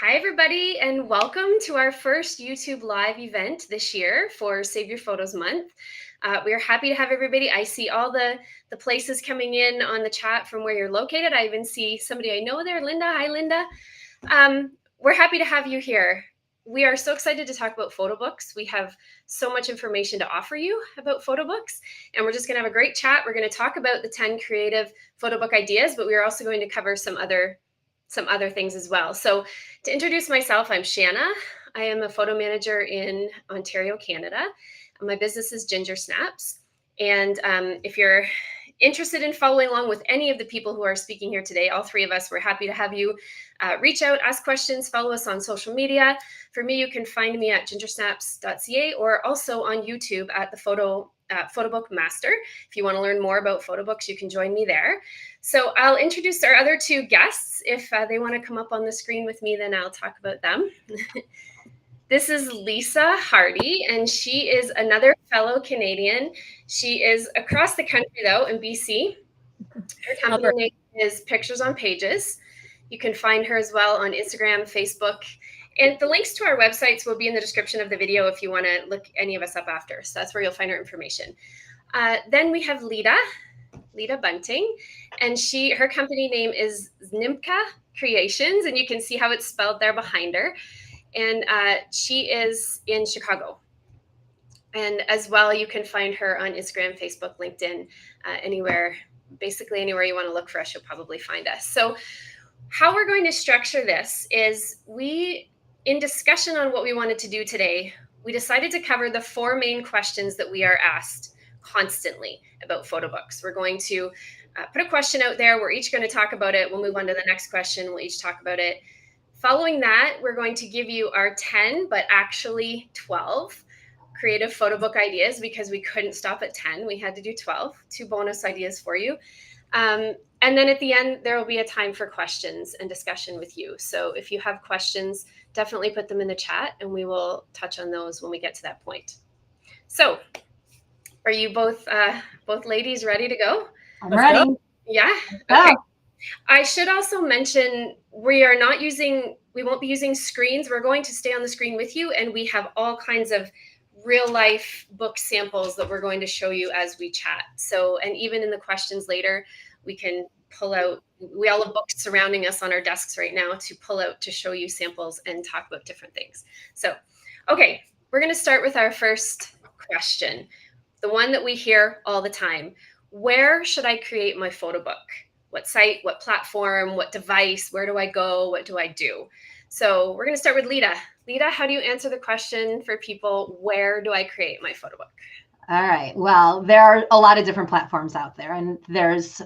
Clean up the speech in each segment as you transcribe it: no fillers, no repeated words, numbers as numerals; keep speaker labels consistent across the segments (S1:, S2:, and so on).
S1: Hi, everybody, and welcome to our first YouTube Live event this year for Save Your Photos Month. We are happy to have everybody. I see all the places coming in on the chat from where you're located. I even see somebody I know there, Linda. Hi, Linda. We're happy to have you here. We are so excited to talk about photo books. We have so much information to offer you about photo books, and we're just going to have a great chat. We're going to talk about the 10 creative photo book ideas, but we're also going to cover some other things as well. So to introduce myself, I'm Shanna. I am a photo manager in Ontario, Canada. My business is Ginger Snaps. And if you're interested in following along with any of the people who are speaking here today, all three of us, we're happy to have you reach out, ask questions, follow us on social media. For me, you can find me at gingersnaps.ca or also on YouTube at the Photobook Master. If you want to learn more about photo books, you can join me there. So I'll introduce our other two guests. If they want to come up on the screen with me, then I'll talk about them. This is Lisa Hardy, and she is another fellow Canadian. She is across the country, though, in BC. Her company name is Pictures on Pages. You can find her as well on Instagram, Facebook, and the links to our websites will be in the description of the video if you want to look any of us up after. So that's where you'll find our information. Then we have Lita Bunting, and her company name is Znimka Creations, and you can see how it's spelled there behind her. And she is in Chicago. And as well, you can find her on Instagram, Facebook, LinkedIn, basically anywhere you want to look for us, you'll probably find us. So how we're going to structure this is in discussion on what we wanted to do today, we decided to cover the 4 main questions that we are asked constantly about photo books. We're going to put a question out there. We're each going to talk about it. We'll move on to the next question. We'll each talk about it. Following that, we're going to give you our 10, but actually 12 creative photo book ideas because we couldn't stop at 10. We had to do 12, 2 bonus ideas for you. And then at the end, there will be a time for questions and discussion with you. So if you have questions, definitely put them in the chat and we will touch on those when we get to that point. So are you both ladies ready to go?
S2: I'm ready.
S1: Yeah? Okay. I should also mention we won't be using screens. We're going to stay on the screen with you, and we have all kinds of real life book samples that we're going to show you as we chat. So, and even in the questions later, we can pull out, we all have books surrounding us on our desks right now to pull out to show you samples and talk about different things. So, okay, we're going to start with our first question, the one that we hear all the time. Where should I create my photo book? What site, what platform, what device, where do I go, what do I do? So we're going to start with Lita. Lita, how do you answer the question for people, where do I create my photo book?
S2: All right. Well, there are a lot of different platforms out there, and there's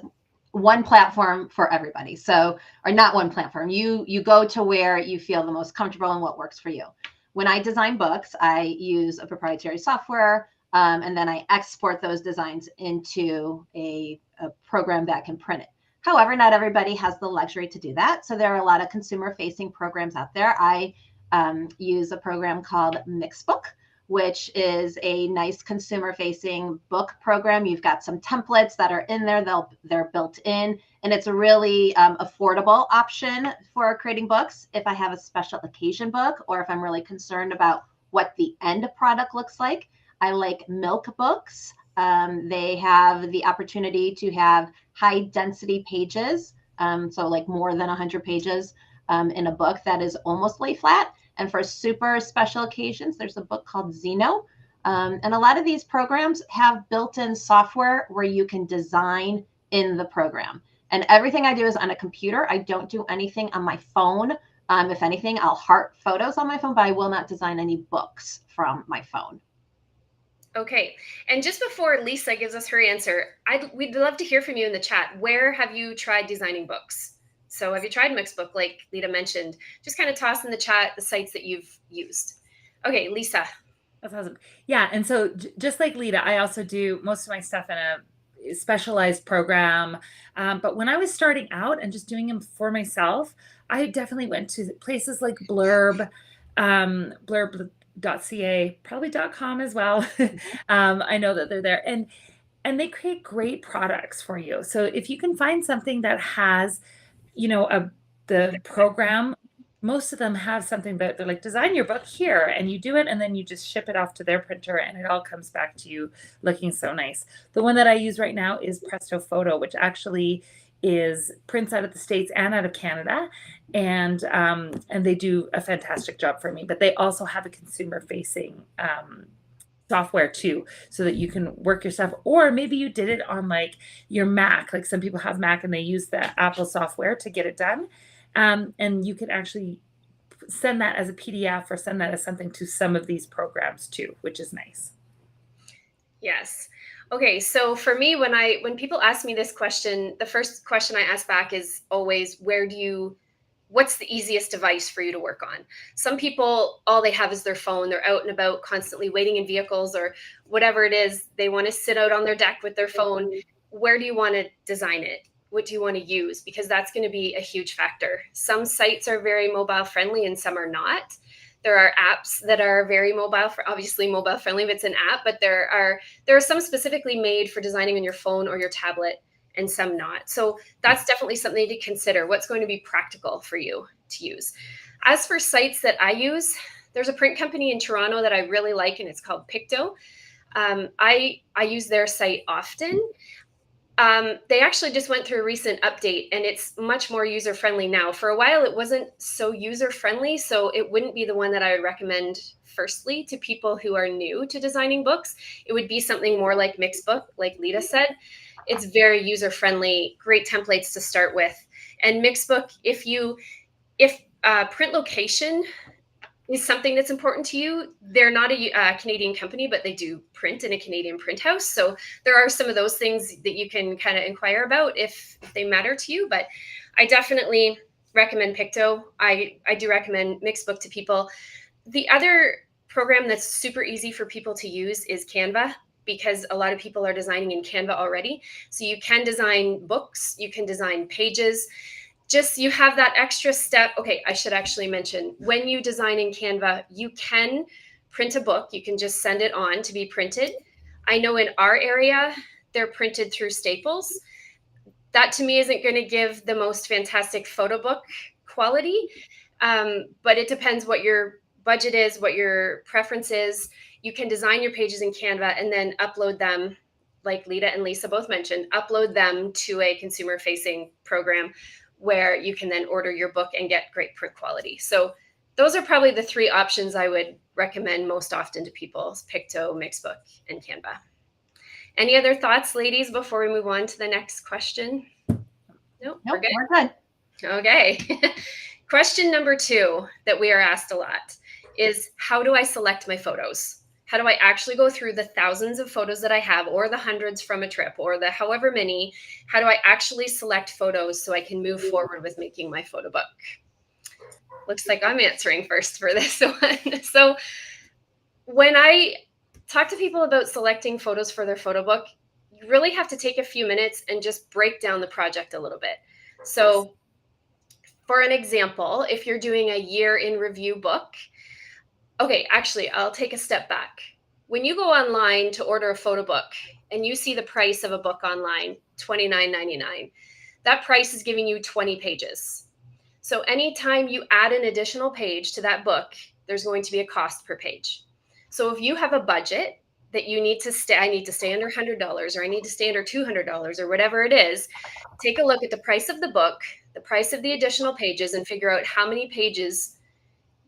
S2: one platform for everybody. So, or not one platform. You go to where you feel the most comfortable and what works for you. When I design books, I use a proprietary software, and then I export those designs into a program that can print it. However, not everybody has the luxury to do that. So there are a lot of consumer-facing programs out there. I use a program called Mixbook, which is a nice consumer-facing book program. You've got some templates that are in there. They're built in, and it's a really affordable option for creating books. If I have a special occasion book, or if I'm really concerned about what the end product looks like, I like Milk Books. They have the opportunity to have high density pages, so like more than 100 pages in a book that is almost lay flat. And for super special occasions, there's a book called Zeno. And a lot of these programs have built-in software where you can design in the program. And everything I do is on a computer. I don't do anything on my phone. If anything, I'll heart photos on my phone, but I will not design any books from my phone.
S1: Okay. And just before Lisa gives us her answer, we'd love to hear from you in the chat. Where have you tried designing books? So have you tried Mixbook, like Lita mentioned? Just kind of toss in the chat the sites that you've used. Okay, Lisa.
S3: That's awesome. Yeah, and so just like Lita, I also do most of my stuff in a specialized program. But when I was starting out and just doing them for myself, I definitely went to places like Blurb, Blurb.ca, probably .com as well. I know that they're there, and they create great products for you. So if you can find something that has, the program most of them have something that they're like, design your book here, and you do it, and then you just ship it off to their printer, and it all comes back to you looking so nice. The one that I use right now is Presto Photo, which actually is prints out of the States and out of Canada, and they do a fantastic job for me. But they also have a consumer facing software too, so that you can work your stuff. Or maybe you did it on like your Mac, like some people have Mac and they use the Apple software to get it done. And you can actually send that as a PDF or send that as something to some of these programs too, which is nice.
S1: Yes. Okay, so for me, when people ask me this question, the first question I ask back is always, what's the easiest device for you to work on? Some people, all they have is their phone. They're out and about, constantly waiting in vehicles or whatever it is. They want to sit out on their deck with their phone. Where do you want to design it? What do you want to use? Because that's going to be a huge factor. Some sites are very mobile friendly and some are not. There are apps that are very obviously mobile friendly if it's an app, but there are some specifically made for designing on your phone or your tablet and some not. So that's definitely something to consider. What's going to be practical for you to use? As for sites that I use, there's a print company in Toronto that I really like, and it's called Picto. I use their site often. They actually just went through a recent update and it's much more user-friendly now. For a while, it wasn't so user-friendly, so it wouldn't be the one that I would recommend firstly to people who are new to designing books. It would be something more like Mixbook, like Lita said. It's very user-friendly, great templates to start with. And Mixbook, if print location is something that's important to you, they're not a Canadian company, but they do print in a Canadian print house. So there are some of those things that you can kind of inquire about if they matter to you. But I definitely recommend Picto. I do recommend Mixbook to people. The other program that's super easy for people to use is Canva, because a lot of people are designing in Canva already. So you can design books, you can design pages. Just you have that extra step. Okay, I should actually mention, when you design in Canva, you can print a book. You can just send it on to be printed. I know in our area, they're printed through Staples. That to me isn't going to give the most fantastic photo book quality, but it depends what your budget is, what your preference is. You can design your pages in Canva and then upload them, like Lita and Lisa both mentioned, upload them to a consumer-facing program where you can then order your book and get great print quality. So those are probably the three options I would recommend most often to people: Picto, Mixbook, and Canva. Any other thoughts, ladies, before we move on to the next question? Nope, we're good. Okay. Question number 2 that we are asked a lot is, how do I select my photos? How do I actually go through the thousands of photos that I have, or the hundreds from a trip, or the however many? How do I actually select photos so I can move forward with making my photo book? Looks like I'm answering first for this one. So when I talk to people about selecting photos for their photo book, you really have to take a few minutes and just break down the project a little bit. So for an example, if you're doing a year in review book, okay, actually, I'll take a step back. When you go online to order a photo book and you see the price of a book online, $29.99, that price is giving you 20 pages. So anytime you add an additional page to that book, there's going to be a cost per page. So if you have a budget that you need to stay, I need to stay under $100, or I need to stay under $200, or whatever it is, take a look at the price of the book, the price of the additional pages, and figure out how many pages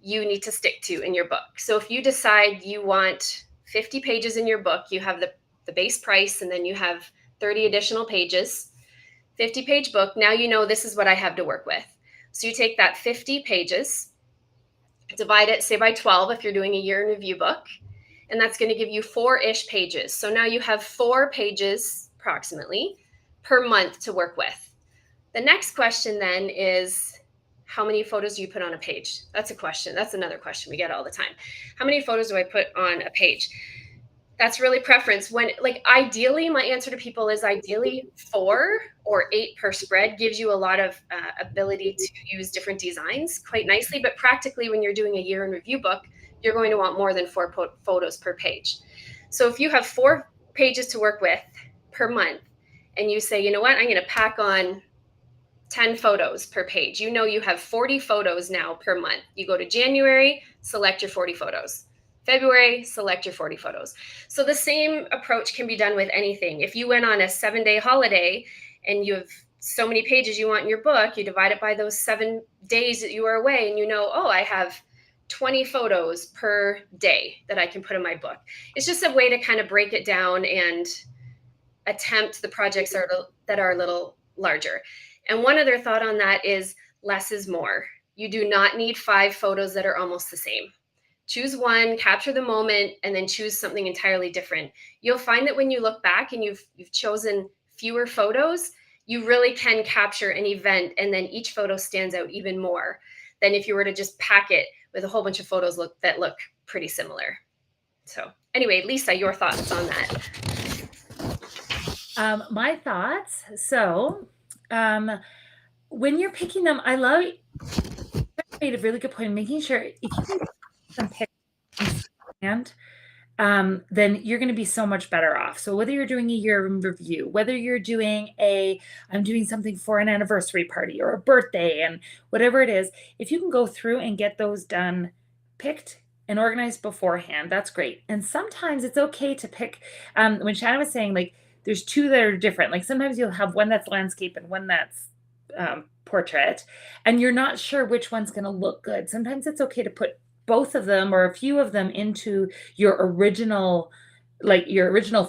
S1: you need to stick to in your book. So if you decide you want 50 pages in your book, you have the base price, and then you have 30 additional pages, 50-page book. Now you know this is what I have to work with. So you take that 50 pages, divide it, say, by 12 if you're doing a year in review book, and that's going to give you 4-ish pages. So now you have 4 pages approximately per month to work with. The next question then is, how many photos do you put on a page? That's a question. That's another question we get all the time. How many photos do I put on a page? That's really preference. When, like, ideally, my answer to people is ideally 4 or 8 per spread gives you a lot of ability to use different designs quite nicely. But practically, when you're doing a year in review book, you're going to want more than 4 photos per page. So if you have 4 pages to work with per month, and you say, you know what, I'm going to pack on 10 photos per page. You know you have 40 photos now per month. You go to January, select your 40 photos. February, select your 40 photos. So the same approach can be done with anything. If you went on a 7-day holiday and you have so many pages you want in your book, you divide it by those 7 days that you are away, and you know, oh, I have 20 photos per day that I can put in my book. It's just a way to kind of break it down and attempt the projects that are a little larger. And one other thought on that is less is more. You do not need 5 photos that are almost the same. Choose one, capture the moment, and then choose something entirely different. You'll find that when you look back and you've chosen fewer photos, you really can capture an event, and then each photo stands out even more than if you were to just pack it with a whole bunch of photos that look pretty similar. So anyway, Lisa, your thoughts on that?
S3: My thoughts. So, when you're picking them, I love. You made a really good point. Making sure if you can get them picked beforehand, then you're going to be so much better off. So whether you're doing a year in review, whether you're doing I'm doing something for an anniversary party or a birthday, and whatever it is, if you can go through and get those done, picked and organized beforehand, that's great. And sometimes it's okay to pick. When Shannon was saying, like, there's 2 that are different. Like sometimes you'll have one that's landscape and one that's portrait, and you're not sure which one's going to look good. Sometimes it's okay to put both of them or a few of them into your original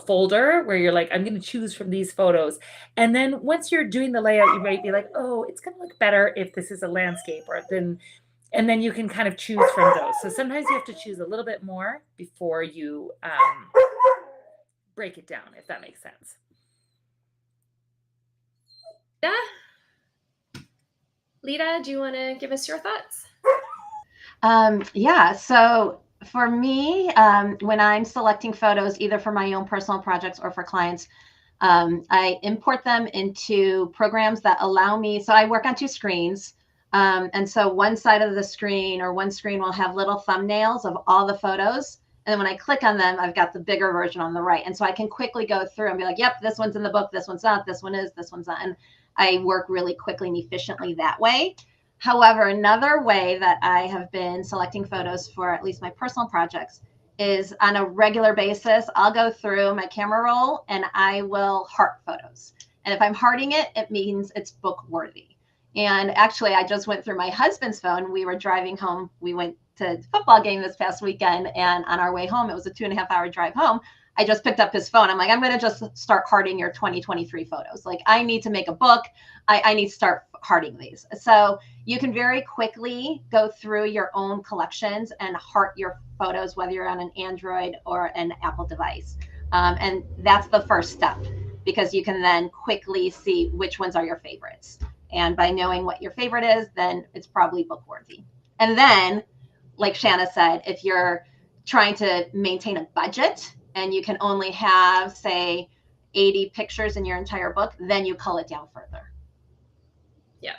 S3: folder where you're like, I'm going to choose from these photos. And then once you're doing the layout, you might be like, oh, it's going to look better if this is a landscape, and then you can kind of choose from those. So sometimes you have to choose a little bit more before you break it down, if that makes sense.
S1: Yeah. Lita, do you want to give us your thoughts?
S2: Yeah. So for me, when I'm selecting photos, either for my own personal projects or for clients, I import them into programs that allow me. So I work on 2 screens. And so one side of the screen or one screen will have little thumbnails of all the photos. And then when I click on them, I've got the bigger version on the right. And so I can quickly go through and be like, yep, this one's in the book. This one's not. This one is. This one's not. And I work really quickly and efficiently that way. However, another way that I have been selecting photos for at least my personal projects is on a regular basis. I'll go through my camera roll and I will heart photos. And if I'm hearting it, it means it's book worthy. And actually, I just went through my husband's phone. We were driving home. We went to a football game this past weekend. And on our way home, it was a 2.5-hour drive home. I just picked up his phone. I'm like, I'm going to just start hearting your 2023 photos. Like, I need to make a book. I need to start hearting these. So you can very quickly go through your own collections and heart your photos, whether you're on an Android or an Apple device. And that's the first step, because you can then quickly see which ones are your favorites. And by knowing what your favorite is, then it's probably book worthy. And then, like Shanna said, if you're trying to maintain a budget and you can only have, say, 80 pictures in your entire book, then you cull it down further.
S1: Yeah.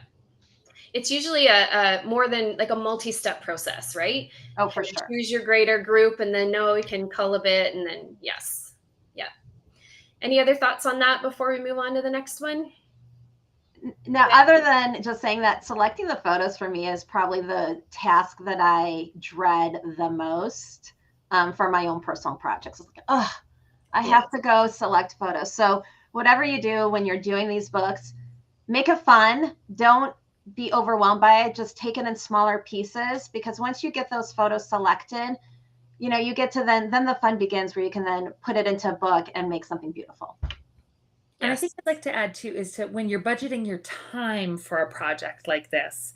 S1: It's usually a more than like a multi-step process, right?
S2: Oh, for sure.
S1: Choose your greater group, and then we can cull a bit, and then yes. Yeah. Any other thoughts on that before we move on to the next one?
S2: Now, other than just saying that selecting the photos for me is probably the task that I dread the most for my own personal projects. It's like, oh, I have to go select photos. So whatever you do when you're doing these books, make it fun. Don't be overwhelmed by it. Just take it in smaller pieces, because once you get those photos selected, you get to then the fun begins, where you can then put it into a book and make something beautiful.
S3: And I think I'd like to add too is to when you're budgeting your time for a project like this,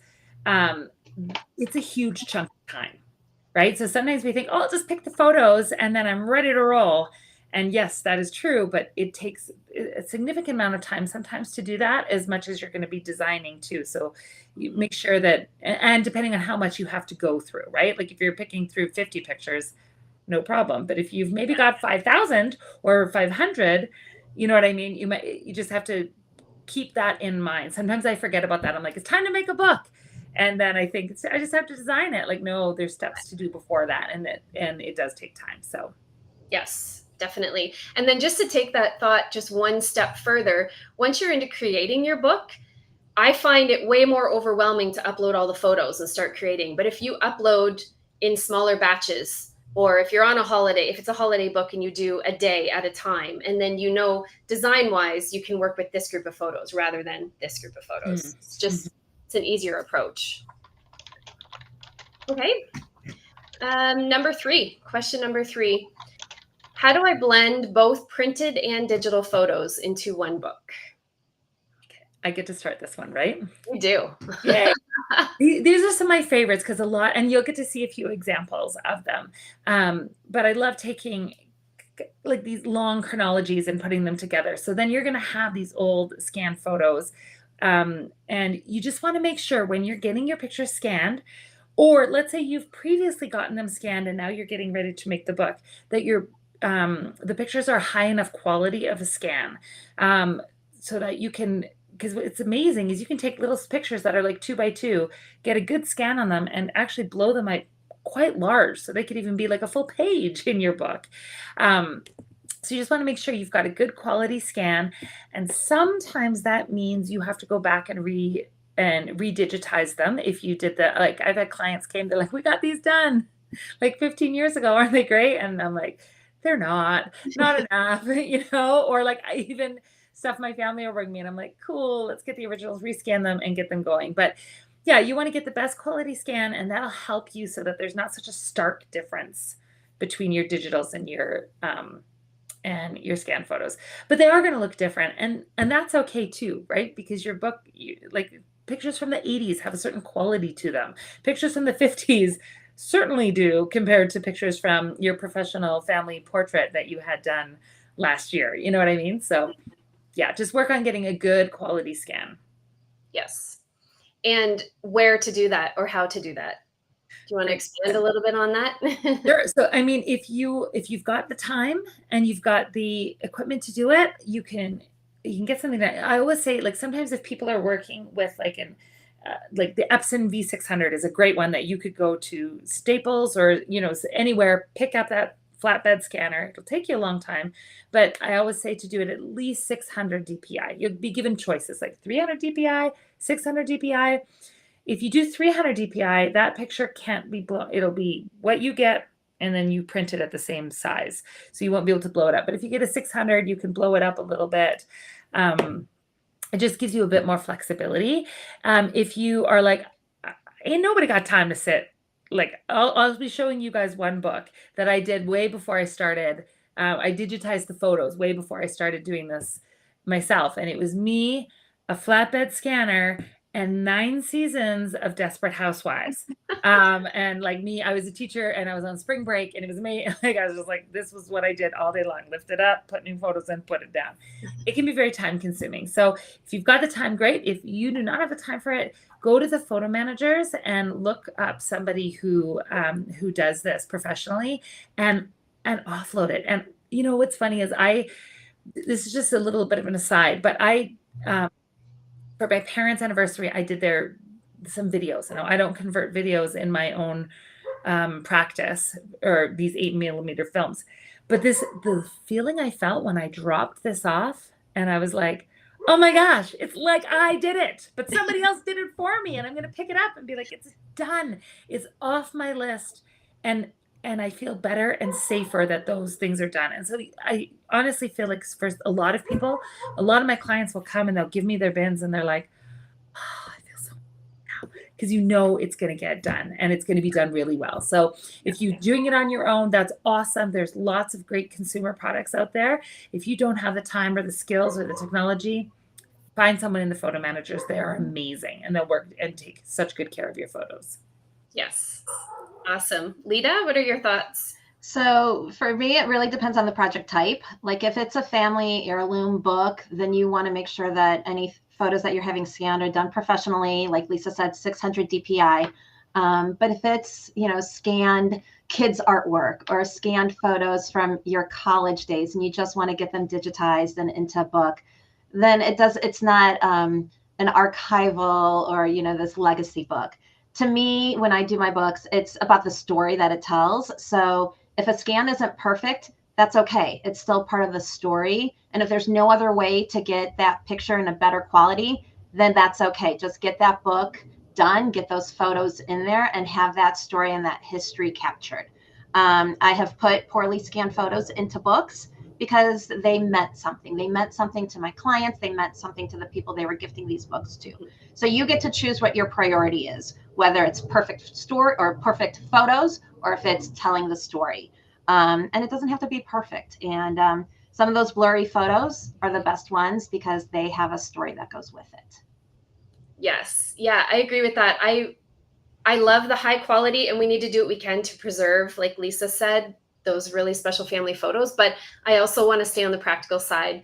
S3: it's a huge chunk of time, right? So sometimes we think, oh, I'll just pick the photos and then I'm ready to roll. And yes, that is true, but it takes a significant amount of time sometimes to do that, as much as you're going to be designing too. So you make sure that, and depending on how much you have to go through, right? Like if you're picking through 50 pictures, no problem. But if you've maybe got 5,000 or 500, you know what I mean? You just have to keep that in mind. Sometimes I forget about that. I'm like, it's time to make a book. And then I think I just have to design it. Like, no, there's steps to do before that. And it does take time. So
S1: yes, definitely. And then just to take that thought just one step further, once you're into creating your book, I find it way more overwhelming to upload all the photos and start creating. But if you upload in smaller batches, or if you're on a holiday, if it's a holiday book and you do a day at a time, and then design wise, you can work with this group of photos rather than this group of photos. It's just, it's an easier approach. Okay. Question number three. How do I blend both printed and digital photos into one book?
S3: I get to start this one, right?
S1: You do.
S3: Yay. These are some of my favorites because and you'll get to see a few examples of them. But I love taking like these long chronologies and putting them together. So then you're going to have these old scanned photos. And you just want to make sure when you're getting your pictures scanned, or let's say you've previously gotten them scanned and now you're getting ready to make the book, that the pictures are high enough quality of a scan, so that you can, because it's amazing is you can take little pictures that are like 2 by 2, get a good scan on them, and actually blow them out quite large, so they could even be like a full page in your book. So you just want to make sure you've got a good quality scan, and sometimes that means you have to go back and redigitize them. If you did that, like I've had clients came, they're like, we got these done like 15 years ago, aren't they great? And I'm like, they're not enough, or like I even stuff my family will bring me and I'm like, cool, let's get the originals, rescan them and get them going. But yeah, you want to get the best quality scan, and that'll help you so that there's not such a stark difference between your digitals and your scan photos. But they are going to look different, and that's okay too, right? Because your book, like pictures from the 80s have a certain quality to them. Pictures from the 50s certainly do, compared to pictures from your professional family portrait that you had done last year. You know what I mean? So yeah, just work on getting a good quality scan.
S1: Yes. And where to do that, or how to do that? Do you want to expand a little bit on that?
S3: Sure. So, I mean, if you've got the time and you've got the equipment to do it, you can get something that I always say, like sometimes if people are working with like the Epson V600 is a great one that you could go to Staples or, anywhere, pick up that flatbed scanner. It'll take you a long time, but I always say to do it at least 600 DPI. You'll be given choices like 300 DPI, 600 DPI. If you do 300 DPI, that picture can't be blown. It'll be what you get, and then you print it at the same size. So you won't be able to blow it up. But if you get a 600, you can blow it up a little bit. It just gives you a bit more flexibility. If you are like, ain't nobody got time to sit, like I'll be showing you guys one book that I did way before I started. I digitized the photos way before I started doing this myself. And it was me, a flatbed scanner, and 9 seasons of Desperate Housewives. And like me, I was a teacher and I was on spring break, and it was me. Like I was just like, this was what I did all day long. Lift it up, put new photos in, put it down. It can be very time consuming. So if you've got the time, great. If you do not have the time for it, go to the photo managers and look up somebody who does this professionally and offload it. And what's funny is this is just a little bit of an aside, but for my parents' anniversary, I did some videos. I don't convert videos in my own practice, or these 8mm films. But the feeling I felt when I dropped this off, and I was like, oh my gosh, it's like I did it, but somebody else did it for me, and I'm going to pick it up and be like, it's done. It's off my list. And I feel better and safer that those things are done. And so I honestly feel like for a lot of people, a lot of my clients will come and they'll give me their bins and they're like, oh, I feel so now, because it's going to get done and it's going to be done really well. So if you're doing it on your own, that's awesome. There's lots of great consumer products out there. If you don't have the time or the skills or the technology, find someone in the photo managers. They are amazing, and they'll work and take such good care of your photos.
S1: Yes. Awesome. Lita, what are your thoughts?
S2: So for me, it really depends on the project type. Like if it's a family heirloom book, then you want to make sure that any photos that you're having scanned are done professionally. Like Lisa said, 600 DPI. But if it's, scanned kids artwork or scanned photos from your college days, and you just want to get them digitized and into a book, then it's not an archival or, this legacy book. To me, when I do my books, it's about the story that it tells. So if a scan isn't perfect, that's okay. It's still part of the story. And if there's no other way to get that picture in a better quality, then that's okay. Just get that book done, get those photos in there, and have that story and that history captured. I have put poorly scanned photos into books because they meant something. They meant something to my clients. They meant something to the people they were gifting these books to. So you get to choose what your priority is, whether it's perfect story or perfect photos, or if it's telling the story. And it doesn't have to be perfect. And some of those blurry photos are the best ones because they have a story that goes with it.
S1: Yes. Yeah, I agree with that. I love the high quality, and we need to do what we can to preserve, like Lisa said, those really special family photos. But I also want to stay on the practical side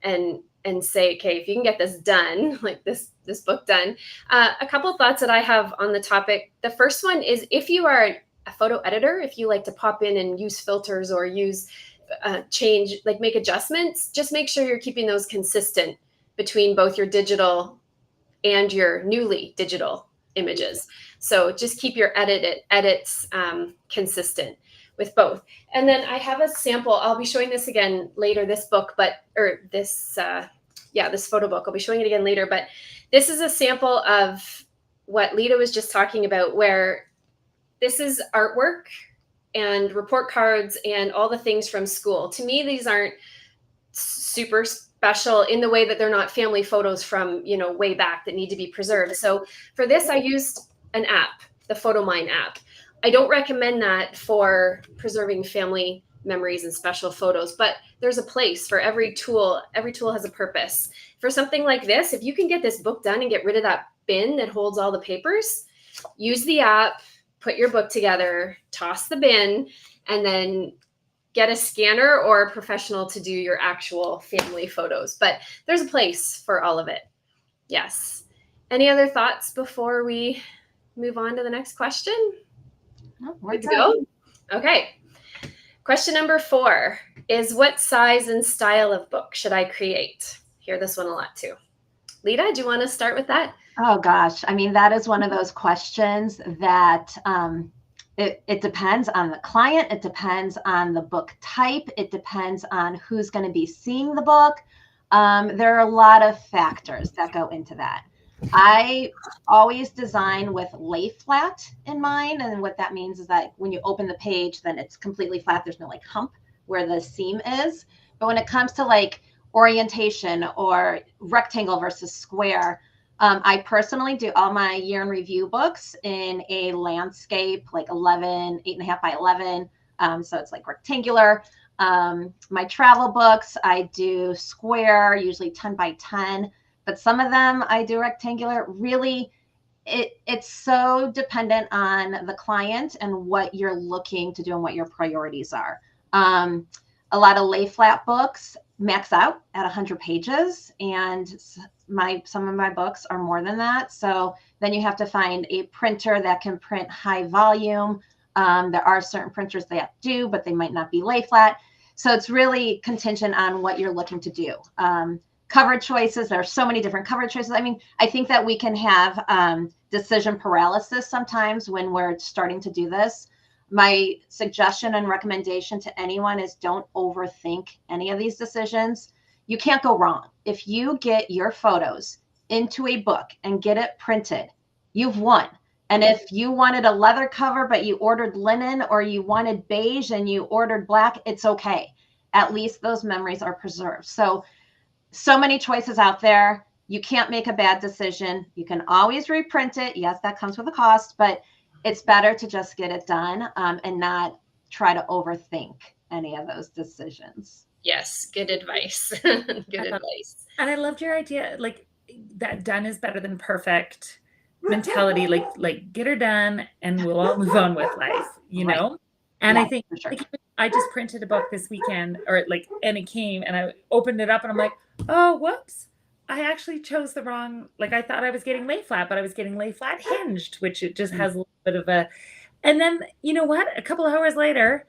S1: and say, okay, if you can get this done, like this book done. A couple of thoughts that I have on the topic. The first one is, if you are a photo editor, if you like to pop in and use filters or use change, like make adjustments, just make sure you're keeping those consistent between both your digital and your newly digital images. So just keep your edits consistent with both. And then I have a sample. I'll be showing this again later, this book, this photo book. I'll be showing it again later, but this is a sample of what Lita was just talking about, where this is artwork and report cards and all the things from school. To me, these aren't super special in the way that they're not family photos from, way back that need to be preserved. So for this, I used an app, the PhotoMine app. I don't recommend that for preserving family memories and special photos, but there's a place for every tool. Every tool has a purpose. For something like this, if you can get this book done and get rid of that bin that holds all the papers, use the app, put your book together, toss the bin, and then get a scanner or a professional to do your actual family photos. But there's a place for all of it. Yes. Any other thoughts before we move on to the next question?
S2: Oh, we're
S1: good to go? Okay. Question number 4 is, what size and style of book should I create? Hear this one a lot too. Lita, do you want to start with that?
S2: Oh gosh, I mean, that is one of those questions that it depends on the client. It depends on the book type. It depends on who's going to be seeing the book. There are a lot of factors that go into that. I always design with lay flat in mind. And what that means is that when you open the page, then it's completely flat. There's no like hump where the seam is. But when it comes to like orientation or rectangle versus square, I personally do all my year in review books in a landscape, like 8.5 by 11. So it's like rectangular. My travel books, I do square, usually 10 by 10, but some of them I do rectangular. Really, it's so dependent on the client and what you're looking to do and what your priorities are. A lot of lay flat books max out at 100 pages, and some of my books are more than that. So then you have to find a printer that can print high volume. There are certain printers that do, but they might not be lay flat. So it's really contingent on what you're looking to do. Cover choices, there are so many different cover choices. I mean, I think that we can have decision paralysis sometimes when we're starting to do this. My suggestion and recommendation to anyone is, don't overthink any of these decisions. You can't go wrong. If you get your photos into a book and get it printed, you've won. And if you wanted a leather cover, but you ordered linen, or you wanted beige and you ordered black, it's okay. At least those memories are preserved. So many choices out there. You can't make a bad decision. You can always reprint it. Yes, that comes with a cost, but it's better to just get it done and not try to overthink any of those decisions.
S1: Yes, good advice. Good advice.
S3: And I loved your idea, like that done is better than perfect mentality. Like get her done and we'll all move on with life,
S2: Right.
S3: know? And
S2: Yeah,
S3: I think
S2: for sure.
S3: like, I just printed a book this weekend, and it came and I opened it up and I'm like, oh, whoops. I actually chose the wrong, like I thought I was getting lay flat, but I was getting lay flat hinged, which it just has a little bit of a, and then you know what? A couple of hours later,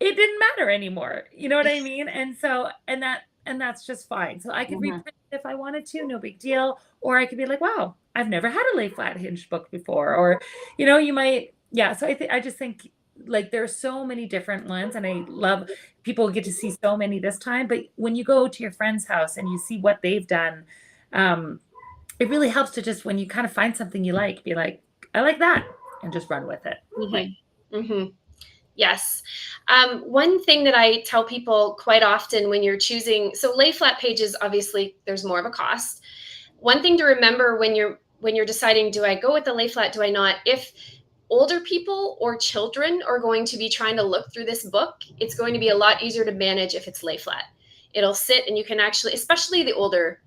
S3: it didn't matter anymore. You know what I mean? And so, and that's just fine. So I could reprint it if I wanted to, no big deal. Or I could be like, wow, I've never had a lay flat hinged book before. Or, you might, yeah. So I just think like there's so many different ones, and I love people get to see so many this time. But when you go to your friend's house and you see what they've done, it really helps to just, when you kind of find something you like, be like, I like that, and just run with it.
S1: Yes. One thing that I tell people quite often when you're choosing, so lay flat pages, obviously there's more of a cost. One thing to remember when you're deciding, do I go with the lay flat, do I not? If older people or children are going to be trying to look through this book, it's going to be a lot easier to manage if it's lay flat. It'll sit and you can actually, especially the older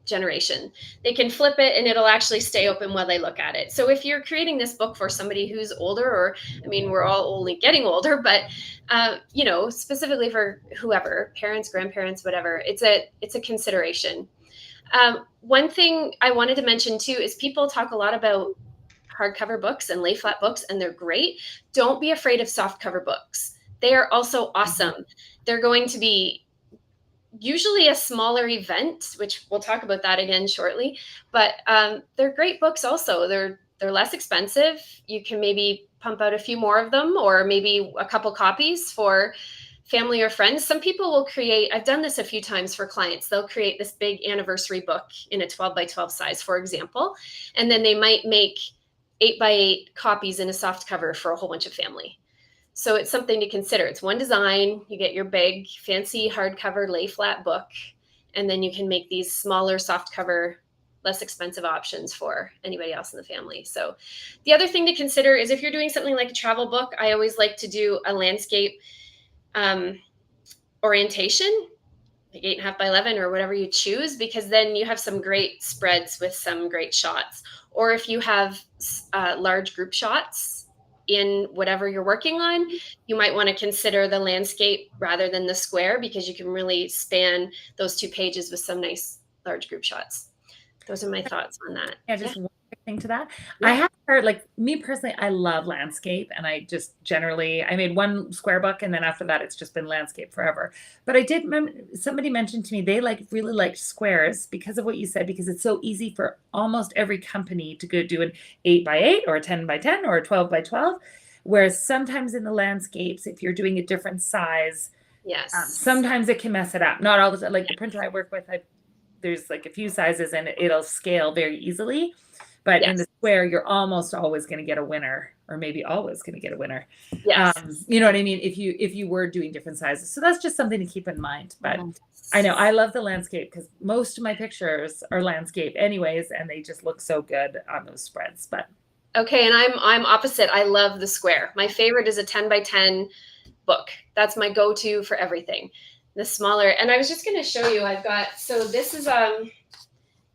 S1: generation, they can flip it and it'll actually stay open while they look at it. So if you're creating this book for somebody who's older, or I mean, we're all only getting older, but specifically for whoever, parents, grandparents, whatever, it's a consideration. One thing I wanted to mention too is people talk a lot about hardcover books and lay flat books, and they're great. Don't be afraid of soft cover books. They are also awesome. They're going to be usually a smaller event, which we'll talk about that again shortly, but they're great books also. They're less expensive. You can maybe pump out a few more of them, or maybe a couple copies for family or friends. Some people will create, I've done this a few times for clients, they'll create this big anniversary book in a 12 by 12 size, for example, and then they might make 8 by 8 copies in a soft cover for a whole bunch of family. So it's something to consider. It's one design, you get your big fancy hardcover lay flat book, and then you can make these smaller soft cover, less expensive options for anybody else in the family. So the other thing to consider is if you're doing something like a travel book, I always like to do a landscape orientation, like 8.5 by 11 or whatever you choose, because then you have some great spreads with some great shots. Or if you have large group shots in whatever you're working on, you might want to consider the landscape rather than the square, because you can really span those 2 pages with some nice large group shots. Those are my thoughts on that.
S3: Yeah, just one quick thing to that. Yeah. I have heard, like me personally, I love landscape, and I just generally, I made one square book, and then after that, it's just been landscape forever. But I did remember somebody mentioned to me they really like squares because of what you said, because it's so easy for almost every company to go do an 8 by 8 or a 10 by 10 or a 12 by 12. Whereas sometimes in the landscapes, if you're doing a different size,
S1: yes,
S3: sometimes it can mess it up. Not all the time. Like the printer I work with, there's like a few sizes and it'll scale very easily. But in the square, you're almost always going to get a winner, or maybe always going to get a winner.
S1: Yes.
S3: You know what I mean? If you were doing different sizes. So that's just something to keep in mind. But I know I love the landscape because most of my pictures are landscape anyways, and they just look so good on those spreads. But
S1: okay, and I'm opposite. I love the square. My favorite is a 10 by 10 book. That's my go-to for everything. The smaller, and I was just going to show you, I've got, so this is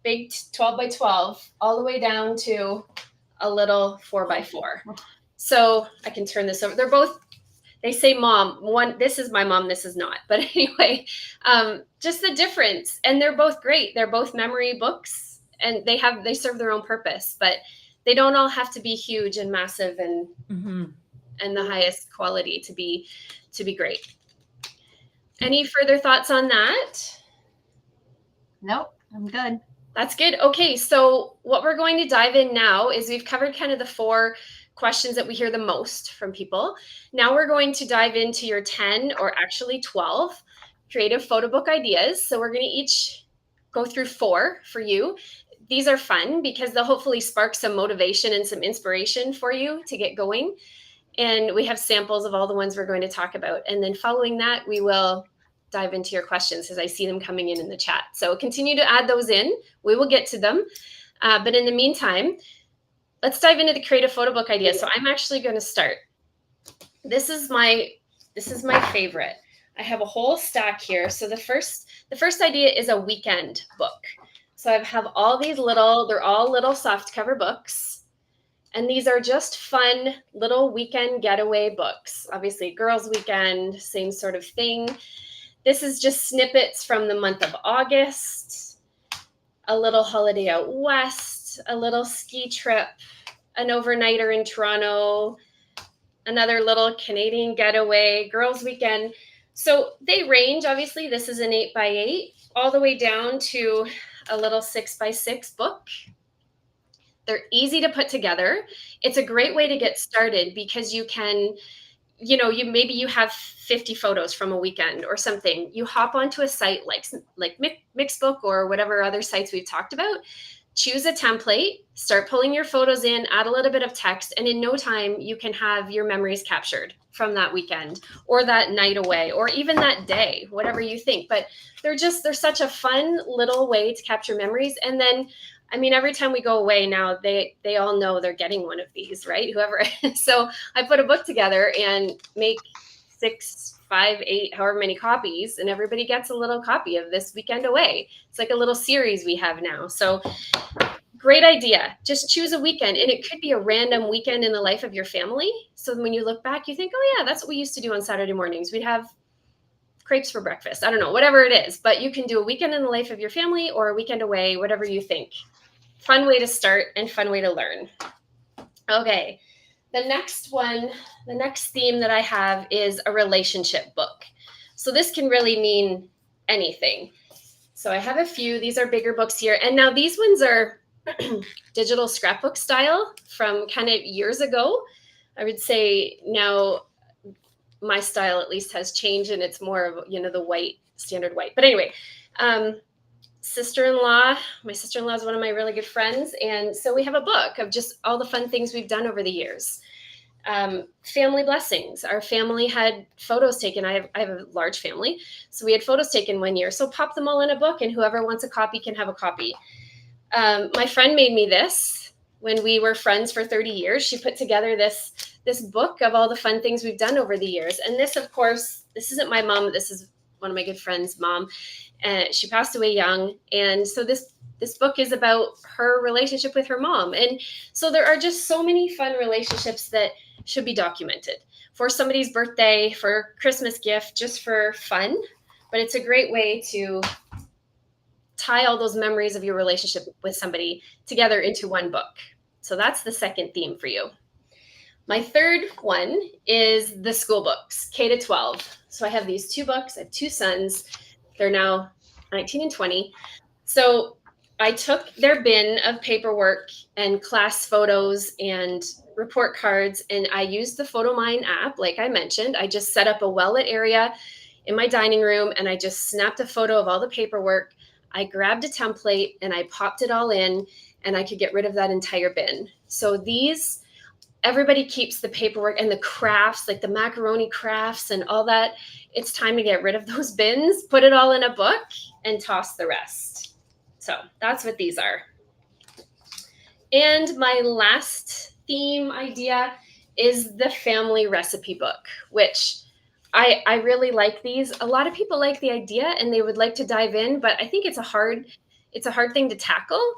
S1: big 12 by 12 all the way down to a little 4 by 4. So I can turn this over. They're both, they say mom, one, this is my mom, this is not. But anyway, just the difference. And they're both great. They're both memory books, and they serve their own purpose, but they don't all have to be huge and massive and and the highest quality to be great. Any further thoughts on that?
S2: Nope, I'm good.
S1: That's good. Okay, so what we're going to dive in now is we've covered kind of the 4 questions that we hear the most from people. Now we're going to dive into your 10, or actually 12, creative photo book ideas. So we're going to each go through 4 for you. These are fun because they'll hopefully spark some motivation and some inspiration for you to get going. And we have samples of all the ones we're going to talk about. And then following that, we will dive into your questions as I see them coming in the chat. So continue to add those in. We will get to them. But in the meantime, let's dive into the creative photo book idea. So I'm actually going to start. This is my favorite. I have a whole stack here. So the first idea is a weekend book. So I have all these they're all little soft cover books. And these are just fun little weekend getaway books. Obviously, girls' weekend, same sort of thing. This is just snippets from the month of August, a little holiday out west, a little ski trip, an overnighter in Toronto, another little Canadian getaway, girls' weekend. So they range, obviously, this is an 8 by 8, all the way down to a little 6 by 6 book. They're easy to put together. It's a great way to get started because you can, maybe you have 50 photos from a weekend or something. You hop onto a site like Mixbook or whatever other sites we've talked about. choose a template, start pulling your photos in, add a little bit of text, and in no time you can have your memories captured from that weekend or that night away or even that day, whatever you think. But they're such a fun little way to capture memories. And then, I mean, every time we go away now, they all know they're getting one of these, right? Whoever. So I put a book together and make 6, 5, 8, however many copies, and everybody gets a little copy of this weekend away. It's like a little series we have now. So great idea. Just choose a weekend, and it could be a random weekend in the life of your family. So when you look back, you think, oh yeah, that's what we used to do on Saturday mornings. We'd have crepes for breakfast. I don't know, whatever it is, but you can do a weekend in the life of your family or a weekend away, whatever you think. Fun way to start and fun way to learn. Okay. The next theme that I have is a relationship book. So this can really mean anything. So I have a few. These are bigger books here. And now these ones are digital scrapbook style from kind of years ago. I would say now my style at least has changed and it's more of, the white, standard white. But anyway, my sister-in-law is one of my really good friends. And so we have a book of just all the fun things we've done over the years. Family blessings. Our family had photos taken. I have a large family. So we had photos taken one year. So pop them all in a book and whoever wants a copy can have a copy. My friend made me this when we were friends for 30 years. She put together this book of all the fun things we've done over the years. And this, of course, this isn't my mom. This is one of my good friends' mom. And she passed away young. And so this book is about her relationship with her mom. And so there are just so many fun relationships that should be documented for somebody's birthday, for Christmas gift, just for fun. But it's a great way to tie all those memories of your relationship with somebody together into one book. So that's the second theme for you. My third one is the school books, K to 12. So I have these 2 books. I have 2 sons. They're now 19 and 20. So I took their bin of paperwork and class photos and report cards, and I used the PhotoMine app, like I mentioned. I just set up a well-lit area in my dining room, and I just snapped a photo of all the paperwork. I grabbed a template, and I popped it all in, and I could get rid of that entire bin. So these, everybody keeps the paperwork and the crafts, like the macaroni crafts and all that. It's time to get rid of those bins, put it all in a book, and toss the rest. So that's what these are. And my last theme idea is the family recipe book, which I really like these. A lot of people like the idea and they would like to dive in, but I think it's a hard thing to tackle.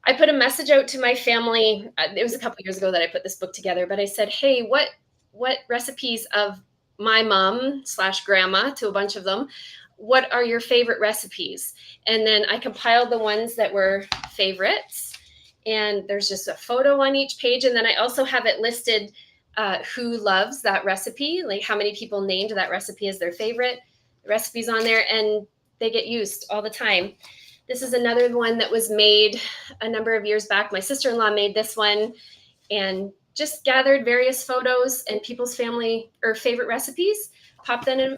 S1: I put a message out to my family. It was a couple years ago that I put this book together, but I said, hey, what recipes of my mom / grandma, to a bunch of them, what are your favorite recipes? And then I compiled the ones that were favorites. And there's just a photo on each page. And then I also have it listed who loves that recipe, like how many people named that recipe as their favorite. The recipe's on there and they get used all the time. This is another one that was made a number of years back. My sister-in-law made this one and just gathered various photos and people's family or favorite recipes, pop them in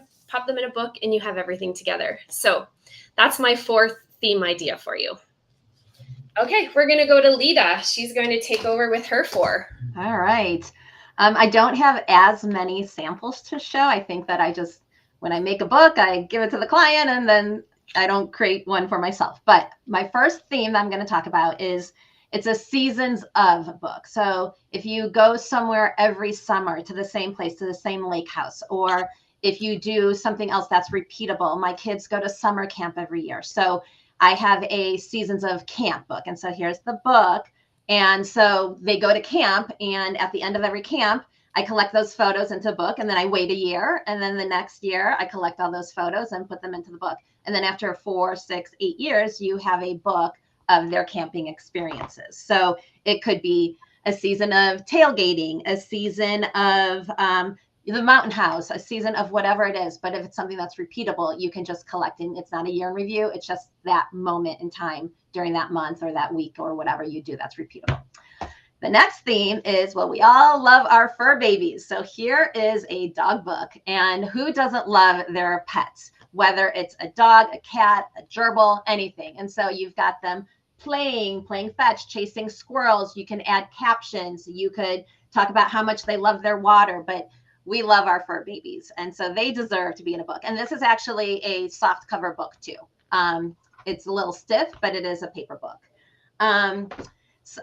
S1: a book, and you have everything together. So that's my 4th theme idea for you. Okay, we're going to go to Lita. She's going to take over with her 4.
S2: All right. I don't have as many samples to show. I think that when I make a book, I give it to the client and then I don't create one for myself. But my first theme that I'm going to talk about is it's a seasons of book. So if you go somewhere every summer to the same place, to the same lake house, or if you do something else that's repeatable, my kids go to summer camp every year. So I have a seasons of camp book. And so here's the book. And so they go to camp, and at the end of every camp, I collect those photos into a book, and then I wait a year. And then the next year I collect all those photos and put them into the book. And then after 4, 6, 8 years, you have a book of their camping experiences. So it could be a season of tailgating, a season of the mountain house, a season of whatever it is. But if it's something that's repeatable, you can just collect it. It's not a year in review. It's just that moment in time during that month or that week or whatever you do that's repeatable. The next theme is, well, we all love our fur babies. So here is a dog book. And who doesn't love their pets, whether it's a dog, a cat, a gerbil, anything. And so you've got them playing fetch, chasing squirrels. You can add captions. You could talk about how much they love their water, but we love our fur babies. And so they deserve to be in a book. And this is actually a soft cover book too. It's a little stiff, but it is a paper book.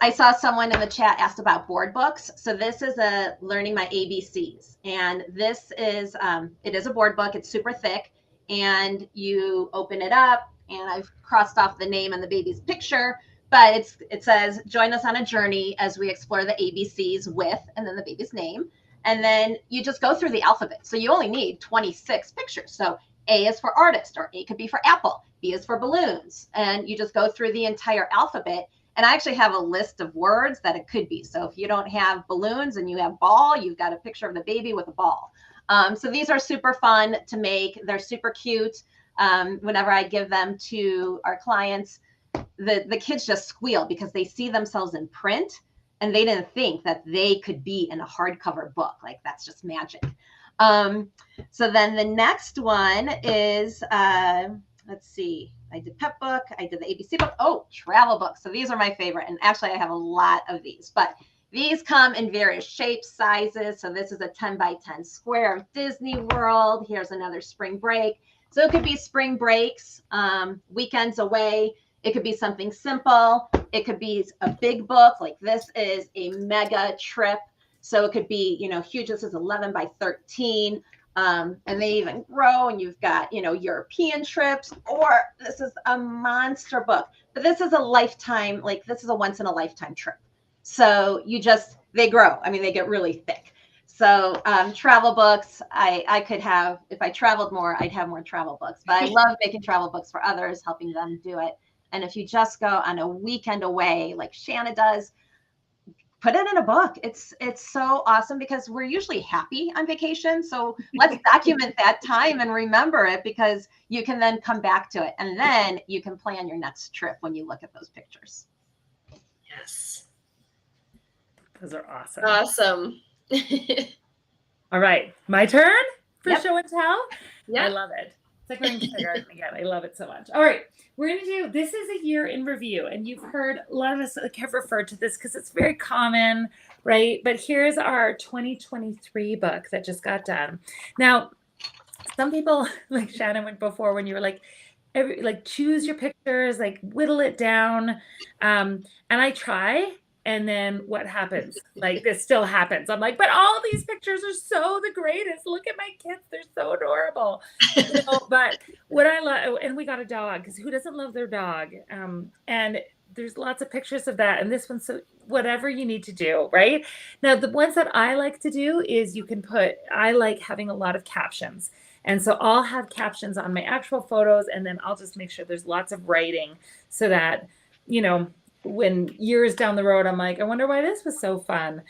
S2: I saw someone in the chat asked about board books. So this is a learning my ABCs. And this is, it is a board book. It's super thick. And you open it up, and I've crossed off the name and the baby's picture, but it says, join us on a journey as we explore the ABCs with, and then the baby's name. And then you just go through the alphabet. So you only need 26 pictures. So A is for artist, or A could be for apple. B is for balloons. And you just go through the entire alphabet. And I actually have a list of words that it could be. So if you don't have balloons and you have ball, you've got a picture of the baby with a ball. So these are super fun to make. They're super cute. Whenever I give them to our clients, the kids just squeal because they see themselves in print, and they didn't think that they could be in a hardcover book. Like, that's just magic. So then the next one is, let's see, I did pep book, I did the ABC book. Oh, travel book. So these are my favorite. And actually I have a lot of these, but these come in various shapes, sizes. So this is a 10 by 10 square of Disney World. Here's another spring break. So it could be spring breaks, weekends away. It could be something simple. It could be a big book. Like, this is a mega trip. So it could be, huge. This is 11 by 13. And they even grow, and you've got, European trips, or this is a monster book, but this is a lifetime, like, this is a once in a lifetime trip. So they grow. I mean, they get really thick. So travel books, I could have, if I traveled more, I'd have more travel books, but I love making travel books for others, helping them do it. And if you just go on a weekend away, like Shanna does, put it in a book. It's so awesome because we're usually happy on vacation. So let's document that time and remember it, because you can then come back to it, and then you can plan your next trip when you look at those pictures.
S1: Yes.
S3: Those are awesome.
S1: Awesome.
S3: All right. My turn for
S2: Yep.
S3: show and tell.
S1: Yeah.
S3: I love it. It's like we're in kindergarten again. I love it so much. All right. We're going to do, this is a year in review, and you've heard, a lot of us have referred to this because it's very common, right? But here's our 2023 book that just got done. Now, some people, like Shannon went before, when you were like, choose your pictures, like whittle it down. And I try, and then what happens? Like, this still happens. I'm like, but all these pictures are so the greatest. Look at my kids. They're so adorable. But what I love, and we got a dog, because who doesn't love their dog? And there's lots of pictures of that. And this one, so whatever you need to do, right? Now, the ones that I like to do is I like having a lot of captions. And so I'll have captions on my actual photos, and then I'll just make sure there's lots of writing so that, when years down the road, I'm like, I wonder why this was so fun.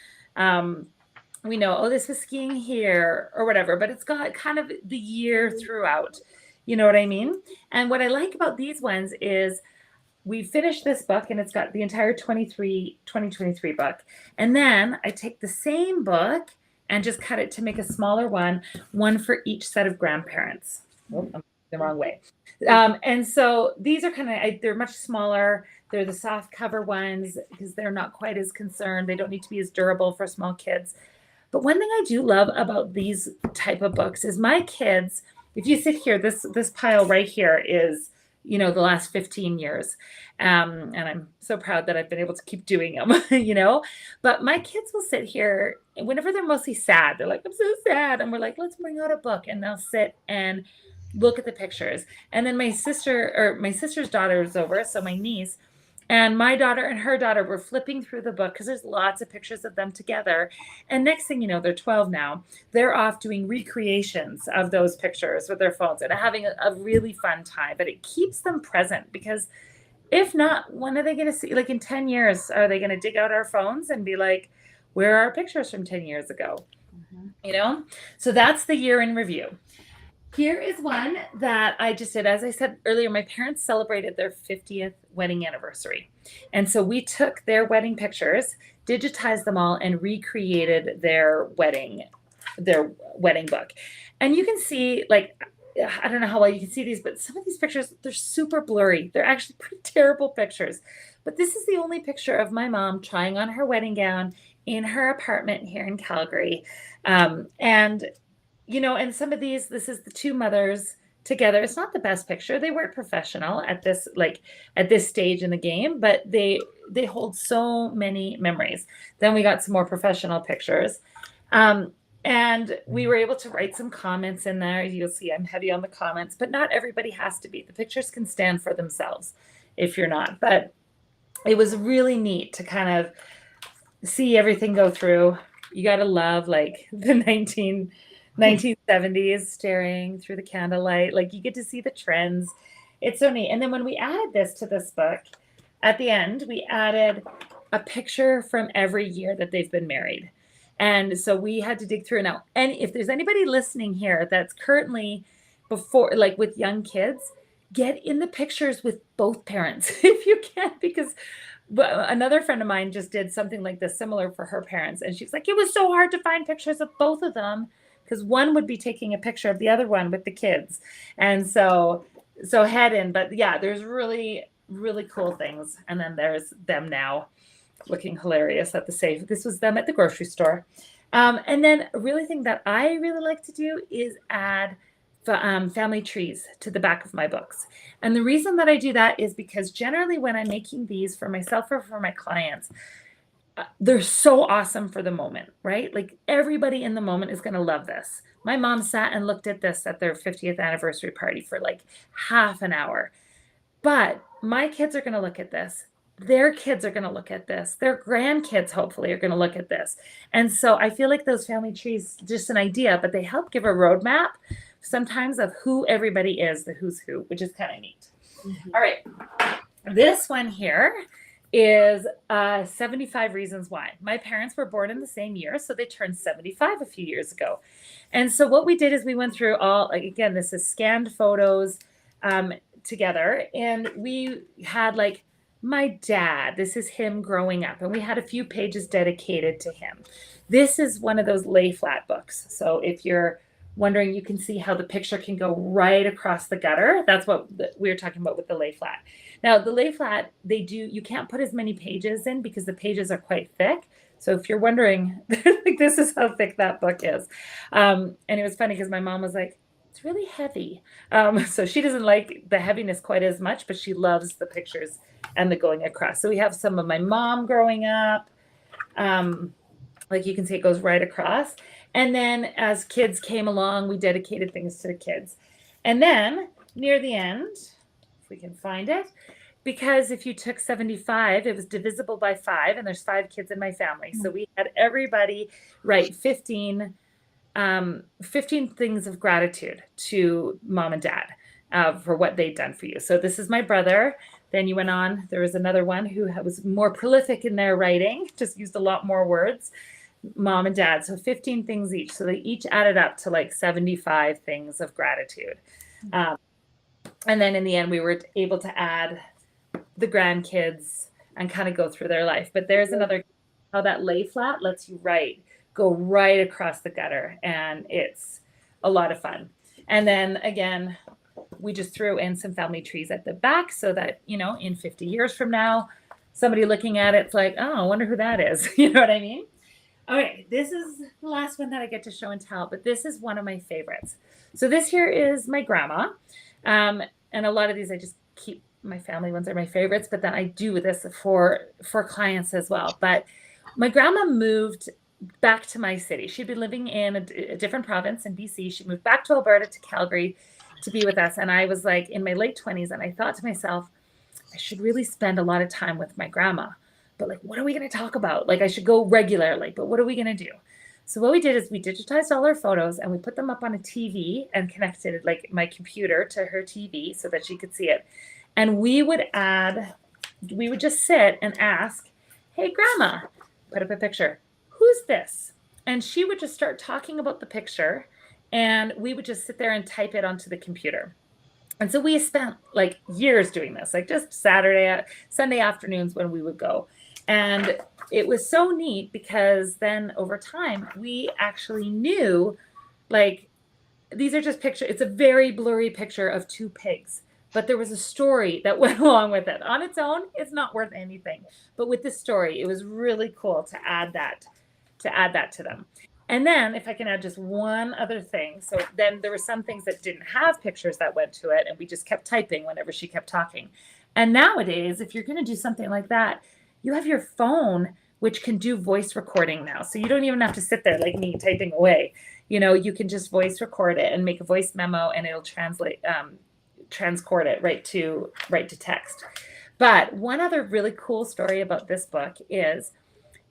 S3: We know, oh, this was skiing here or whatever, but it's got kind of the year throughout. You know what I mean? And what I like about these ones is we finished this book, and it's got the entire 2023 book. And then I take the same book and just cut it to make a smaller one for each set of grandparents. Oh, I'm the wrong way. And so these are they're much smaller. They're the soft cover ones because they're not quite as concerned. They don't need to be as durable for small kids. But one thing I do love about these type of books is my kids, if you sit here, this pile right here is, the last 15 years. And I'm so proud that I've been able to keep doing them, but my kids will sit here whenever they're mostly sad. They're like, I'm so sad. And we're like, let's bring out a book. And they'll sit and look at the pictures. And then my sister's daughter is over. So my niece, and my daughter and her daughter were flipping through the book because there's lots of pictures of them together. And next thing you know, they're 12 now. They're off doing recreations of those pictures with their phones and having a really fun time. But it keeps them present, because if not, when are they going to see, like in 10 years, are they going to dig out our phones and be like, where are our pictures from 10 years ago? Mm-hmm. So that's the year in review. Here is one that I just did. As I said earlier, my parents celebrated their 50th wedding anniversary. And so we took their wedding pictures, digitized them all, and recreated their wedding book. And you can see, like, I don't know how well you can see these, but some of these pictures, they're super blurry. They're actually pretty terrible pictures. But this is the only picture of my mom trying on her wedding gown in her apartment here in Calgary. And, and some of these, this is the two mothers together. It's not the best picture. They weren't professional at this stage in the game, but they hold so many memories. Then we got some more professional pictures. And we were able to write some comments in there. You'll see I'm heavy on the comments, but not everybody has to be. The pictures can stand for themselves if you're not. But it was really neat to kind of see everything go through. You got to love like the 1970s staring through the candlelight. Like you get to see the trends. It's so neat. And then when we added this to this book, at the end, we added a picture from every year that they've been married. And so we had to dig through now. And if there's anybody listening here that's currently with young kids, get in the pictures with both parents if you can, because another friend of mine just did something like this similar for her parents. And she's like, it was so hard to find pictures of both of them because one would be taking a picture of the other one with the kids. And so head in, but yeah, there's really, really cool things. And then there's them now looking hilarious at the safe. This was them at the grocery store. And then a really thing that I really like to do is add family trees to the back of my books. And the reason that I do that is because generally when I'm making these for myself or for my clients, they're so awesome for the moment, right? Like everybody in the moment is going to love this. My mom sat and looked at this at their 50th anniversary party for like half an hour. But my kids are going to look at this. Their kids are going to look at this. Their grandkids, hopefully, are going to look at this. And so I feel like those family trees, just an idea, but they help give a roadmap sometimes of who everybody is, the who's who, which is kind of neat. Mm-hmm. All right. This one here is 75 Reasons Why. My parents were born in the same year, so they turned 75 a few years ago. And so what we did is we went through again, this is scanned photos together, and we had like my dad, this is him growing up, and we had a few pages dedicated to him. This is one of those lay flat books. So if you're wondering, you can see how the picture can go right across the gutter. That's what we were talking about with the lay flat. Now the lay flat, you can't put as many pages in because the pages are quite thick. So if you're wondering, like this is how thick that book is. And it was funny because my mom was like, it's really heavy. So she doesn't like the heaviness quite as much, but she loves the pictures and the going across. So we have some of my mom growing up. Like you can see it goes right across. And then as kids came along, we dedicated things to the kids. And then near the end, if we can find it, because if you took 75, it was divisible by 5, and there's 5 kids in my family. So we had everybody write 15 things of gratitude to mom and dad for what they'd done for you. So this is my brother. Then you went on. There was another one who was more prolific in their writing, just used a lot more words. Mom and dad. So 15 things each. So they each added up to like 75 things of gratitude. And then in the end, we were able to add the grandkids and kind of go through their life. But there's another, how that lay flat lets you go right across the gutter, and it's a lot of fun. And then again, we just threw in some family trees at the back so that, in 50 years from now, somebody looking at it's like, oh, I wonder who that is. You know what I mean? Okay, this is the last one that I get to show and tell, but this is one of my favorites. So this here is my grandma. And a lot of these I just keep, my family ones are my favorites, but then I do this for clients as well. But my grandma moved back to my city. She'd been living in a different province in BC. She moved back to Alberta, to Calgary, to be with us. And I was like in my late 20s, and I thought to myself, I should really spend a lot of time with my grandma. But like, what are we going to talk about? Like, I should go regularly, but what are we going to do? So what we did is we digitized all our photos and we put them up on a TV and connected like my computer to her TV so that she could see it. And we would just sit and ask, hey, grandma, put up a picture. Who's this? And she would just start talking about the picture, and we would just sit there and type it onto the computer. And so we spent like years doing this, like just Sunday afternoons when we would go. And it was so neat because then over time we actually knew like these are just pictures. It's a very blurry picture of two pigs, but there was a story that went along with it. On its own, it's not worth anything, but with this story, it was really cool to add that to them. And then if I can add just one other thing. So then there were some things that didn't have pictures that went to it, and we just kept typing whenever she kept talking. And nowadays, if you're going to do something like that, you have your phone, which can do voice recording now. So you don't even have to sit there like me typing away. You can just voice record it and make a voice memo, and it'll transcord it right to text. But one other really cool story about this book is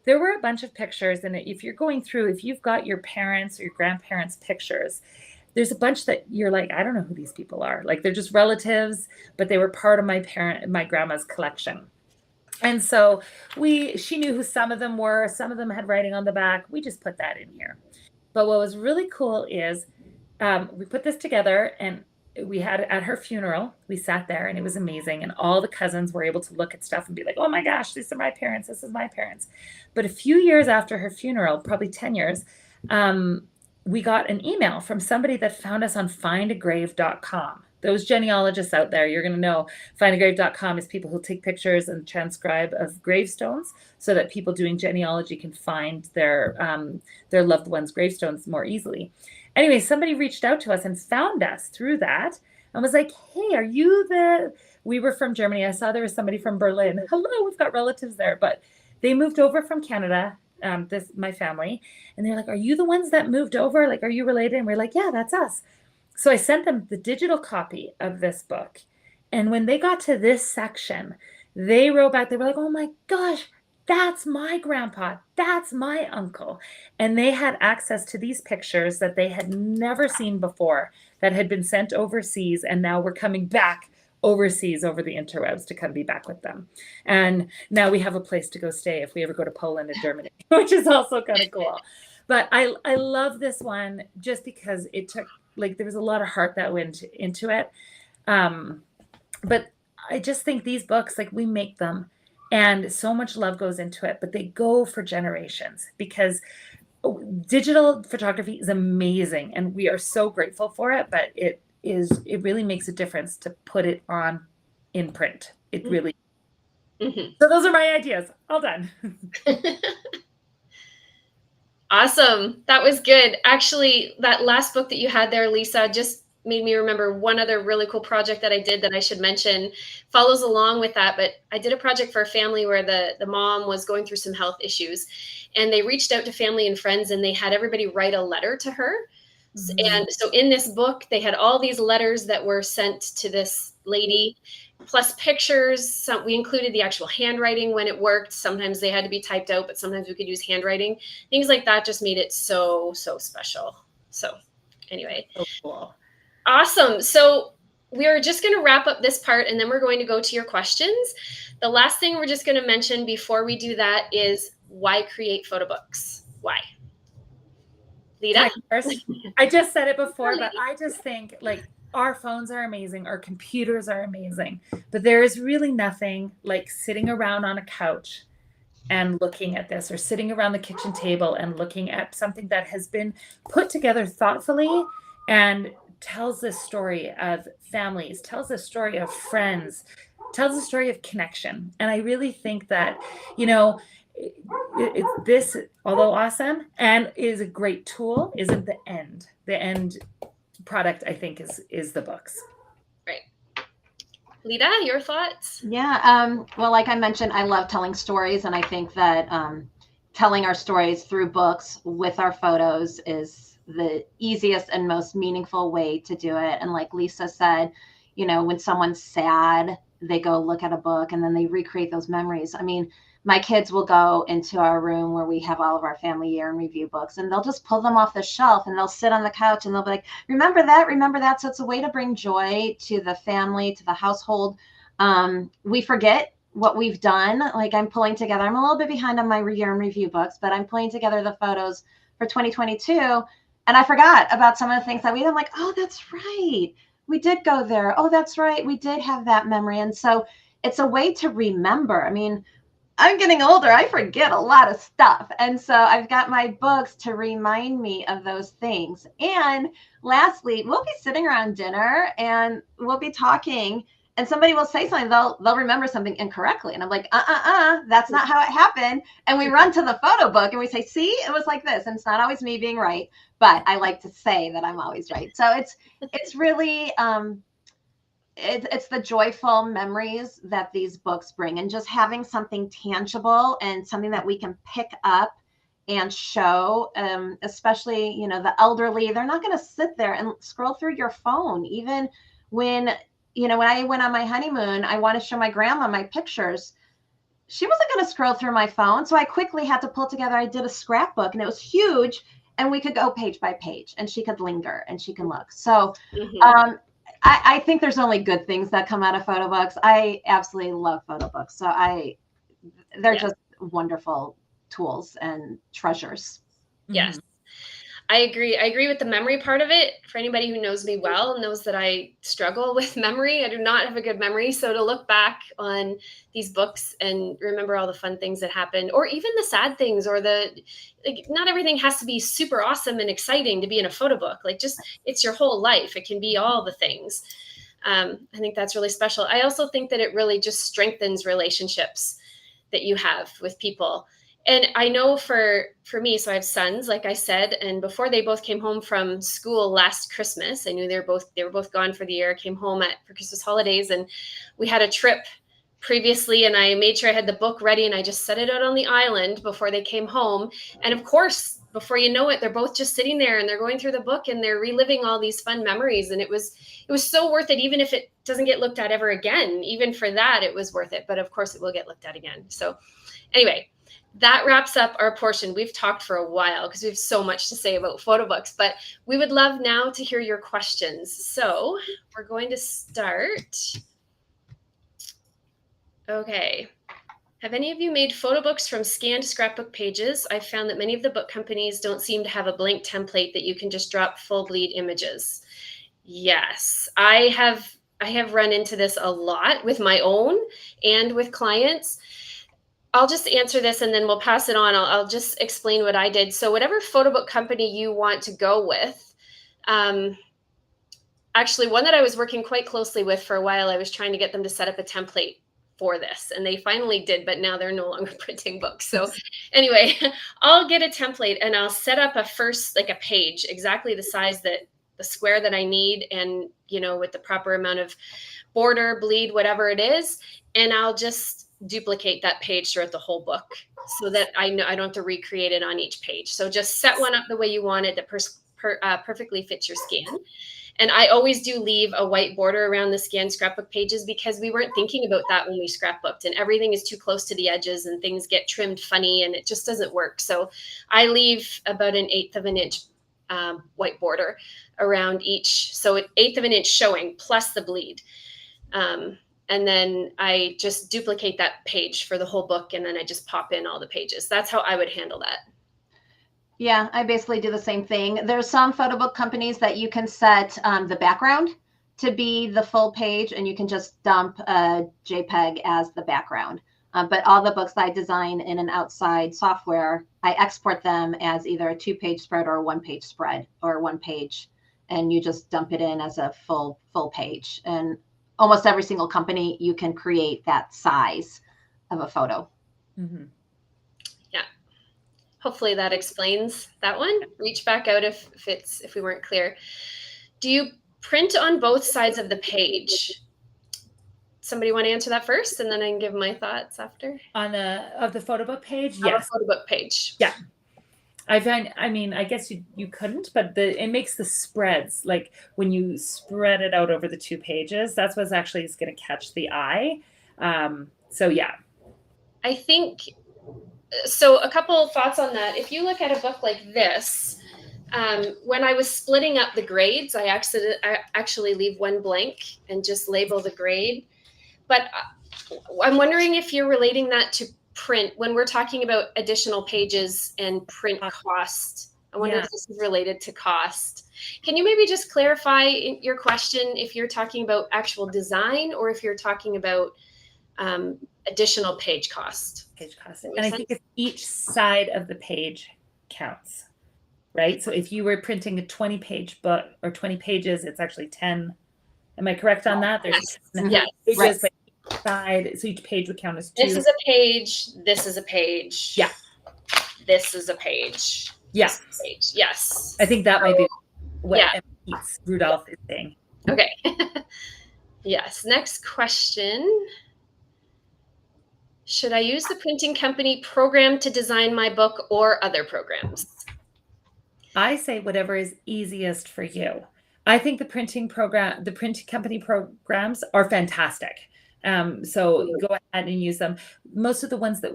S3: there were a bunch of pictures, and if you're going through, if you've got your parents or your grandparents' pictures, there's a bunch that you're like, I don't know who these people are. Like, they're just relatives, but they were part of my grandma's collection. And so she knew who some of them were. Some of them had writing on the back. We just put that in here. But what was really cool is we put this together, and we had at her funeral, we sat there, and it was amazing. And all the cousins were able to look at stuff and be like, oh my gosh, these are my parents. This is my parents. But a few years after her funeral, probably 10 years, we got an email from somebody that found us on findagrave.com. Those genealogists out there, you're going to know findagrave.com is people who take pictures and transcribe of gravestones so that people doing genealogy can find their loved ones' gravestones more easily. Anyway, somebody reached out to us and found us through that and was like, hey, are you we were from Germany. I saw there was somebody from Berlin. Hello, we've got relatives there. But they moved over from Canada, my family. And they're like, are you the ones that moved over? Like, are you related? And we're like, yeah, that's us. So I sent them the digital copy of this book. And when they got to this section, they wrote back, they were like, oh my gosh, that's my grandpa. That's my uncle. And they had access to these pictures that they had never seen before, that had been sent overseas, and now we're coming back overseas over the interwebs to come be back with them. And now we have a place to go stay if we ever go to Poland and Germany, which is also kind of cool. But I love this one just because it took, like, there was a lot of heart that went into it. But I just think these books, like, we make them and so much love goes into it, but they go for generations because digital photography is amazing and we are so grateful for it, but it really makes a difference to put it on in print. It really. Mm-hmm. So those are my ideas. All done.
S1: Awesome. That was good. Actually, that last book that you had there, Lisa, just made me remember one other really cool project that I did that I should mention. Follows along with that, but I did a project for a family where the mom was going through some health issues, and they reached out to family and friends, and they had everybody write a letter to her. Mm-hmm. And so in this book, they had all these letters that were sent to this lady, plus pictures. We included the actual handwriting when it worked. Sometimes they had to be typed out, but sometimes we could use handwriting. Things like that just made it so special. So anyway.
S3: Oh, cool.
S1: Awesome. So we are just going to wrap up this part, and then we're going to go to your questions. The last thing we're just going to mention before we do that is why create photo books? Why? Lita?
S3: I just said it before, but I just think, like, our phones are amazing. Our computers are amazing. But there is really nothing like sitting around on a couch and looking at this, or sitting around the kitchen table and looking at something that has been put together thoughtfully and tells the story of families, tells the story of friends, tells the story of connection. And I really think that, it's this, although awesome and is a great tool, isn't the end. The end product, I think, is the books.
S1: Right. Lita, your thoughts?
S2: Yeah. Well, like I mentioned, I love telling stories, and I think that telling our stories through books with our photos is the easiest and most meaningful way to do it. And like Lisa said, when someone's sad, they go look at a book and then they recreate those memories. I mean, my kids will go into our room where we have all of our family year in review books, and they'll just pull them off the shelf and they'll sit on the couch and they'll be like, remember that. So it's a way to bring joy to the family, to the household. We forget what we've done. Like, I'm a little bit behind on my year in review books, but I'm pulling together the photos for 2022. And I forgot about some of the things that we did. I'm like, oh, that's right. We did go there. Oh, that's right. We did have that memory. And so it's a way to remember. I mean, I'm getting older. I forget a lot of stuff. And so I've got my books to remind me of those things. And lastly, we'll be sitting around dinner and we'll be talking and somebody will say something, they'll remember something incorrectly. And I'm like, that's not how it happened. And we run to the photo book and we say, see, it was like this. And it's not always me being right, but I like to say that I'm always right. So it's really, it's the joyful memories that these books bring, and just having something tangible and something that we can pick up and show, especially, you know, the elderly, they're not going to sit there and scroll through your phone. Even when, you know, when I went on my honeymoon, I want to show my grandma my pictures. She wasn't going to scroll through my phone. So I quickly had to pull together. I did a scrapbook and it was huge, and we could go page by page and she could linger and she can look. So, I think there's only good things that come out of photo books. I absolutely love photo books. So they're just wonderful tools and treasures.
S1: Yes. I agree. I agree with the memory part of it. For anybody who knows me well, knows that I struggle with memory. I do not have a good memory. So to look back on these books and remember all the fun things that happened, or even the sad things, or not everything has to be super awesome and exciting to be in a photo book. Like, just, it's your whole life. It can be all the things. I think that's really special. I also think that it really just strengthens relationships that you have with people. And I know for me, so I have sons, like I said, and before they both came home from school last Christmas, I knew they were both gone for the year, came home for Christmas holidays, and we had a trip previously, and I made sure I had the book ready, and I just set it out on the island before they came home. And of course, before you know it, they're both just sitting there and they're going through the book and they're reliving all these fun memories. And it was so worth it, even if it doesn't get looked at ever again. Even for that, it was worth it. But of course, it will get looked at again. So anyway, that wraps up our portion. We've talked for a while because we have so much to say about photo books, but we would love now to hear your questions. So we're going to start. Okay. Have any of you made photo books from scanned scrapbook pages? I've found that many of the book companies don't seem to have a blank template that you can just drop full bleed images. Yes, I have run into this a lot with my own and with clients. I'll just answer this and then we'll pass it on. I'll just explain what I did. So whatever photo book company you want to go with, actually one that I was working quite closely with for a while, I was trying to get them to set up a template for this, and they finally did, but now they're no longer printing books. So anyway, I'll get a template and I'll set up a page, exactly the size the square that I need, and, you know, with the proper amount of border, bleed, whatever it is. And I'll just duplicate that page throughout the whole book so that I know I don't have to recreate it on each page. So just set one up the way you want it that perfectly fits your scan. And I always do leave a white border around the scanned scrapbook pages because we weren't thinking about that when we scrapbooked, and everything is too close to the edges and things get trimmed funny and it just doesn't work. So I leave about 1/8 of an inch white border around each. So 1/8 of an inch showing plus the bleed. And then I just duplicate that page for the whole book, and then I just pop in all the pages. That's how I would handle that.
S2: Yeah, I basically do the same thing. There's some photo book companies that you can set the background to be the full page, and you can just dump a JPEG as the background. But all the books that I design in an outside software, I export them as either a 2-page spread or a 1-page spread or 1 page, and you just dump it in as a full page. And almost every single company, you can create that size of a photo.
S3: Mm-hmm.
S1: Yeah. Hopefully that explains that one. Reach back out if we weren't clear. Do you print on both sides of the page? Somebody want to answer that first, and then I can give my thoughts after?
S3: On the photo book page?
S1: Yes. Photo book page.
S3: Yeah. I guess you couldn't, but it makes the spreads, like when you spread it out over the 2 pages, that's what's actually is going to catch the eye. So yeah.
S1: I think, so a couple of thoughts on that. If you look at a book like this, when I was splitting up the grades, I actually leave one blank and just label the grade. But I'm wondering if you're relating that to print when we're talking about additional pages and print cost. I wonder if this is related to cost. Can you maybe just clarify your question if you're talking about actual design or if you're talking about additional page cost.
S3: Page cost. And I think it's each side of the page counts, right? So if you were printing a 20-page book or 20 pages, it's actually 10. Am I correct on that?
S1: Yes.
S3: 10
S1: Yes.
S3: pages,
S2: Right.
S3: but each side, so each page would count as 2.
S1: This is a page. This is a page.
S3: Yeah.
S1: This is a page.
S3: Yeah.
S1: This is a page. Yes.
S3: I think that might be what
S1: Yeah.
S3: Rudolph is saying.
S1: Okay. Yes. Next question. Should I use the printing company program to design my book or other programs?
S3: I say whatever is easiest for you. I think the printing company programs are fantastic. So go ahead and use them. Most of the ones that,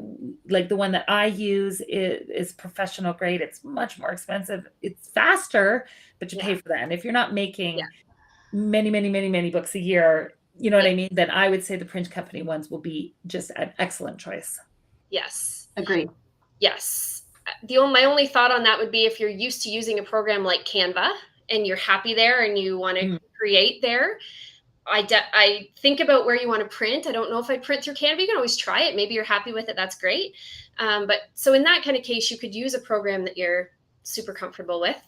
S3: like the one that I use is professional grade. It's much more expensive. It's faster, but you pay for that. And if you're not making many books a year, you know what I mean? Then I would say the print company ones will be just an excellent choice.
S1: Yes.
S2: Agreed.
S1: Yes. My only thought on that would be if you're used to using a program like Canva and you're happy there and you want to create there, I think about where you want to print. I don't know if I'd print through Canva. You can always try it. Maybe you're happy with it. That's great. But so in that kind of case, you could use a program that you're super comfortable with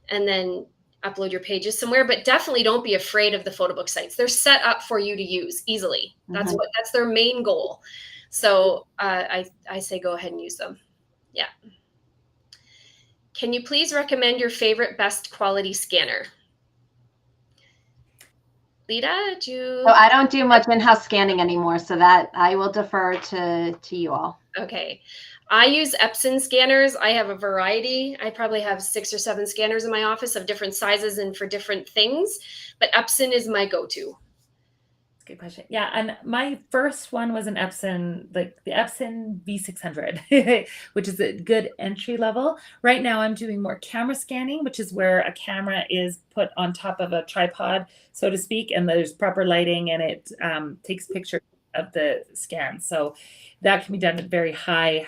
S1: and then upload your pages somewhere, but definitely don't be afraid of the photobook sites. They're set up for you to use easily. That's that's their main goal. So I say go ahead and use them. Yeah. Can you please recommend your favorite best quality scanner? Lita,
S2: So I don't do much in-house scanning anymore, so that I will defer to you all.
S1: Okay. I use Epson scanners. I have a variety. I probably have 6 or 7 scanners in my office of different sizes and for different things, but Epson is my go-to.
S3: Good question. Yeah, and my first one was an Epson, like the Epson V600, which is a good entry level. Right now I'm doing more camera scanning, which is where a camera is put on top of a tripod, so to speak, and there's proper lighting and it takes pictures of the scan. So that can be done at very high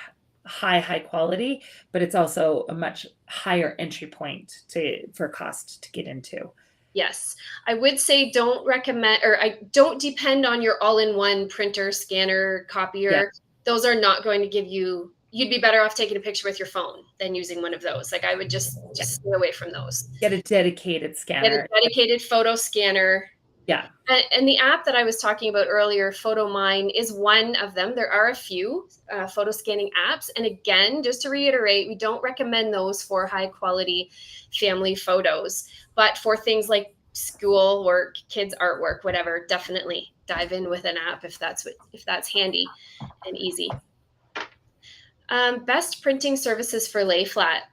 S3: quality, but it's also a much higher entry point for cost to get into.
S1: Yes, I would say don't recommend, or I don't depend on your all-in-one printer, scanner, copier. Yeah. Those are not going to give you, you'd be better off taking a picture with your phone than using one of those. Like I would just stay away from those.
S3: Get a dedicated scanner.
S1: Get a dedicated photo scanner.
S3: Yeah.
S1: And the app that I was talking about earlier, PhotoMine, is one of them. There are a few photo scanning apps. And again, just to reiterate, we don't recommend those for high quality family photos. But for things like school work, kids' artwork, whatever, definitely dive in with an app if that's handy and easy. Best printing services for lay flat.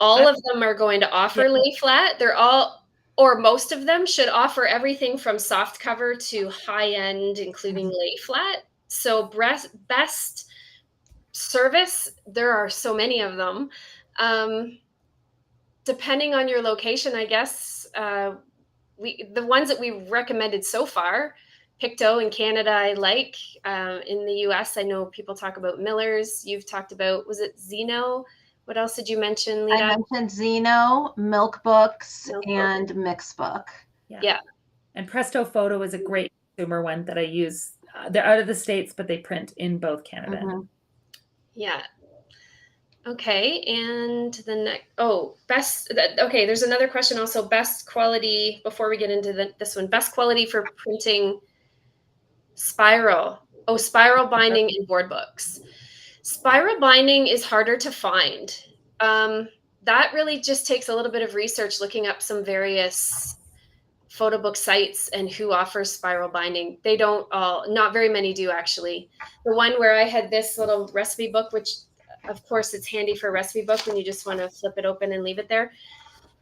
S1: All of them are going to offer lay flat. They're all, or most of them should offer everything from soft cover to high end, including lay flat. So best service, there are so many of them. Depending on your location, I guess, the ones that we've recommended so far, Picto in Canada, I like. In the US, I know people talk about Miller's. You've talked about, was it Zeno? What else did you mention, Lita?
S2: I mentioned Zeno, Milk Books, and Mixbook.
S1: Yeah.
S3: And Presto Photo is a great consumer one that I use. They're out of the States, but they print in both Canada.
S1: Yeah. Okay, and the next, okay, there's another question also, best quality, before we get into this one, best quality for printing spiral binding in board books. Spiral binding is harder to find. That really just takes a little bit of research, looking up some various photo book sites and who offers spiral binding. They don't all, not very many do actually. The one where I had this little recipe book, which of course it's handy for a recipe book when you just want to flip it open and leave it there.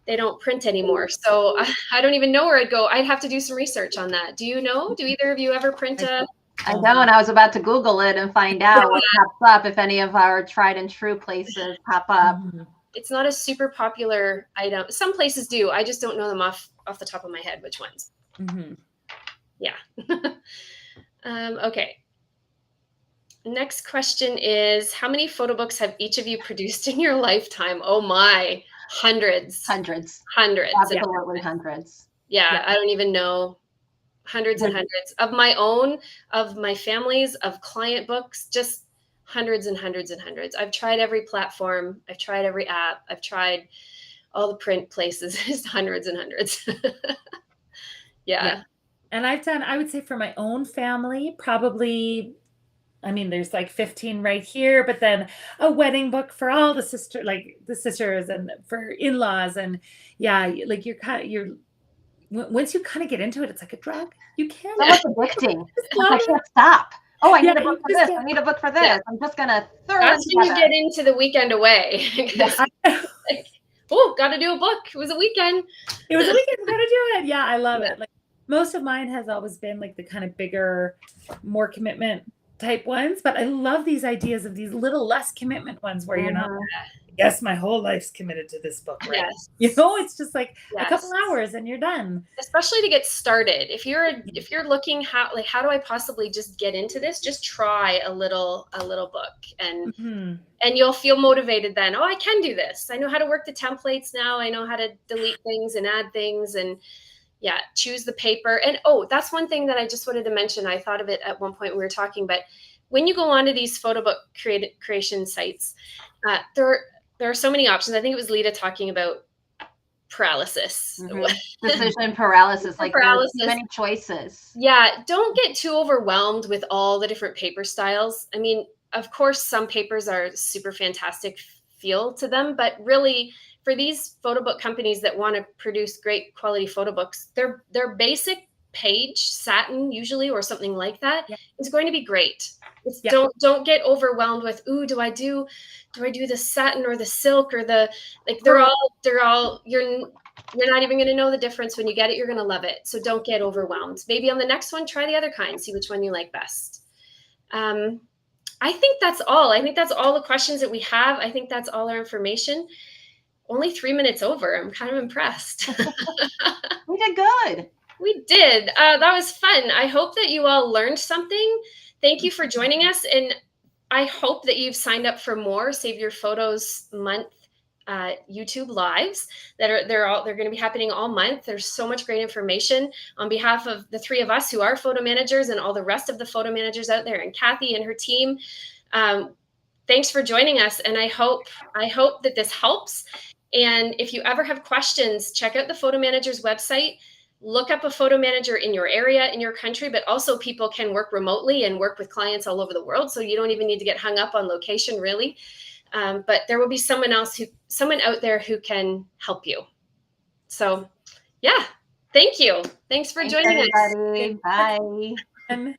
S1: They don't print anymore. So I don't even know where I'd go. I'd have to do some research on that. Do you know? Do either of you ever print a?
S2: I know, and I was about to Google it and find out what pops up, if any of our tried and true places pop up.
S1: It's not a super popular item. Some places do. I just don't know them off the top of my head, which ones. Yeah. Okay. Next question is, how many photo books have each of you produced in your lifetime? Oh my, hundreds.
S2: Hundreds.
S1: Hundreds.
S2: Absolutely hundreds.
S1: Yeah, I don't even know. hundreds and hundreds of my own, of my family's, of client books, just hundreds and hundreds and hundreds. I've tried every platform. I've tried every app. I've tried all the print places, just hundreds and hundreds. Yeah.
S3: And I've done, I would say for my own family, probably, I mean, there's like 15 right here, but then a wedding book for all the sisters and for in-laws. And yeah, like once you kind of get into it, it's like a drug. You can't.
S2: It's almost addicting. I can't stop. Oh, I need a book for this. I need a book for this.
S1: Yeah.
S2: I'm just gonna throw
S1: That's
S2: it
S1: when
S2: together.
S1: you get into the weekend away. Like, oh, got to do a book. It was a weekend.
S3: It was a weekend. Got to do it. Yeah, I love it. Like most of mine has always been like the kind of bigger, more commitment type ones, but I love these ideas of these little less commitment ones where you're not, yes, my whole life's committed to this book, right?
S1: Yes.
S3: You know, it's just like a couple hours and you're done.
S1: Especially to get started. If you're looking how do I possibly just get into this? Just try a little book and you'll feel motivated then. Oh, I can do this. I know how to work the templates now. I know how to delete things and add things and yeah, choose the paper. And oh, that's one thing that I just wanted to mention. I thought of it at one point when we were talking, but when you go onto these photo book creation sites, there are so many options. I think it was Lita talking about paralysis.
S2: Decision paralysis, like paralysis. There's too many choices.
S1: Yeah, don't get too overwhelmed with all the different paper styles. I mean, of course, some papers are super fantastic feel to them, but really for these photo book companies that want to produce great quality photo books, their basic page satin usually or something like that is going to be great. Don't get overwhelmed with, ooh, do I do the satin or the silk or the, like they're all you're not even going to know the difference. When you get it, you're going to love it. So don't get overwhelmed. Maybe on the next one, try the other kind, see which one you like best. I think that's all. I think that's all the questions that we have. I think that's all our information. Only 3 minutes over. I'm kind of impressed.
S2: We did good.
S1: We did. That was fun. I hope that you all learned something. Thank you for joining us. And I hope that you've signed up for more Save Your Photos Month YouTube lives they're going to be happening all month. There's so much great information on behalf of the three of us who are photo managers and all the rest of the photo managers out there and Kathy and her team. Thanks for joining us. And I hope that this helps. And if you ever have questions, check out the Photo Manager's website. Look up a photo manager in your area, in your country, but also people can work remotely and work with clients all over the world. So you don't even need to get hung up on location, really. But there will be someone out there who can help you. So yeah, thank you. Thanks for joining us.
S2: Bye.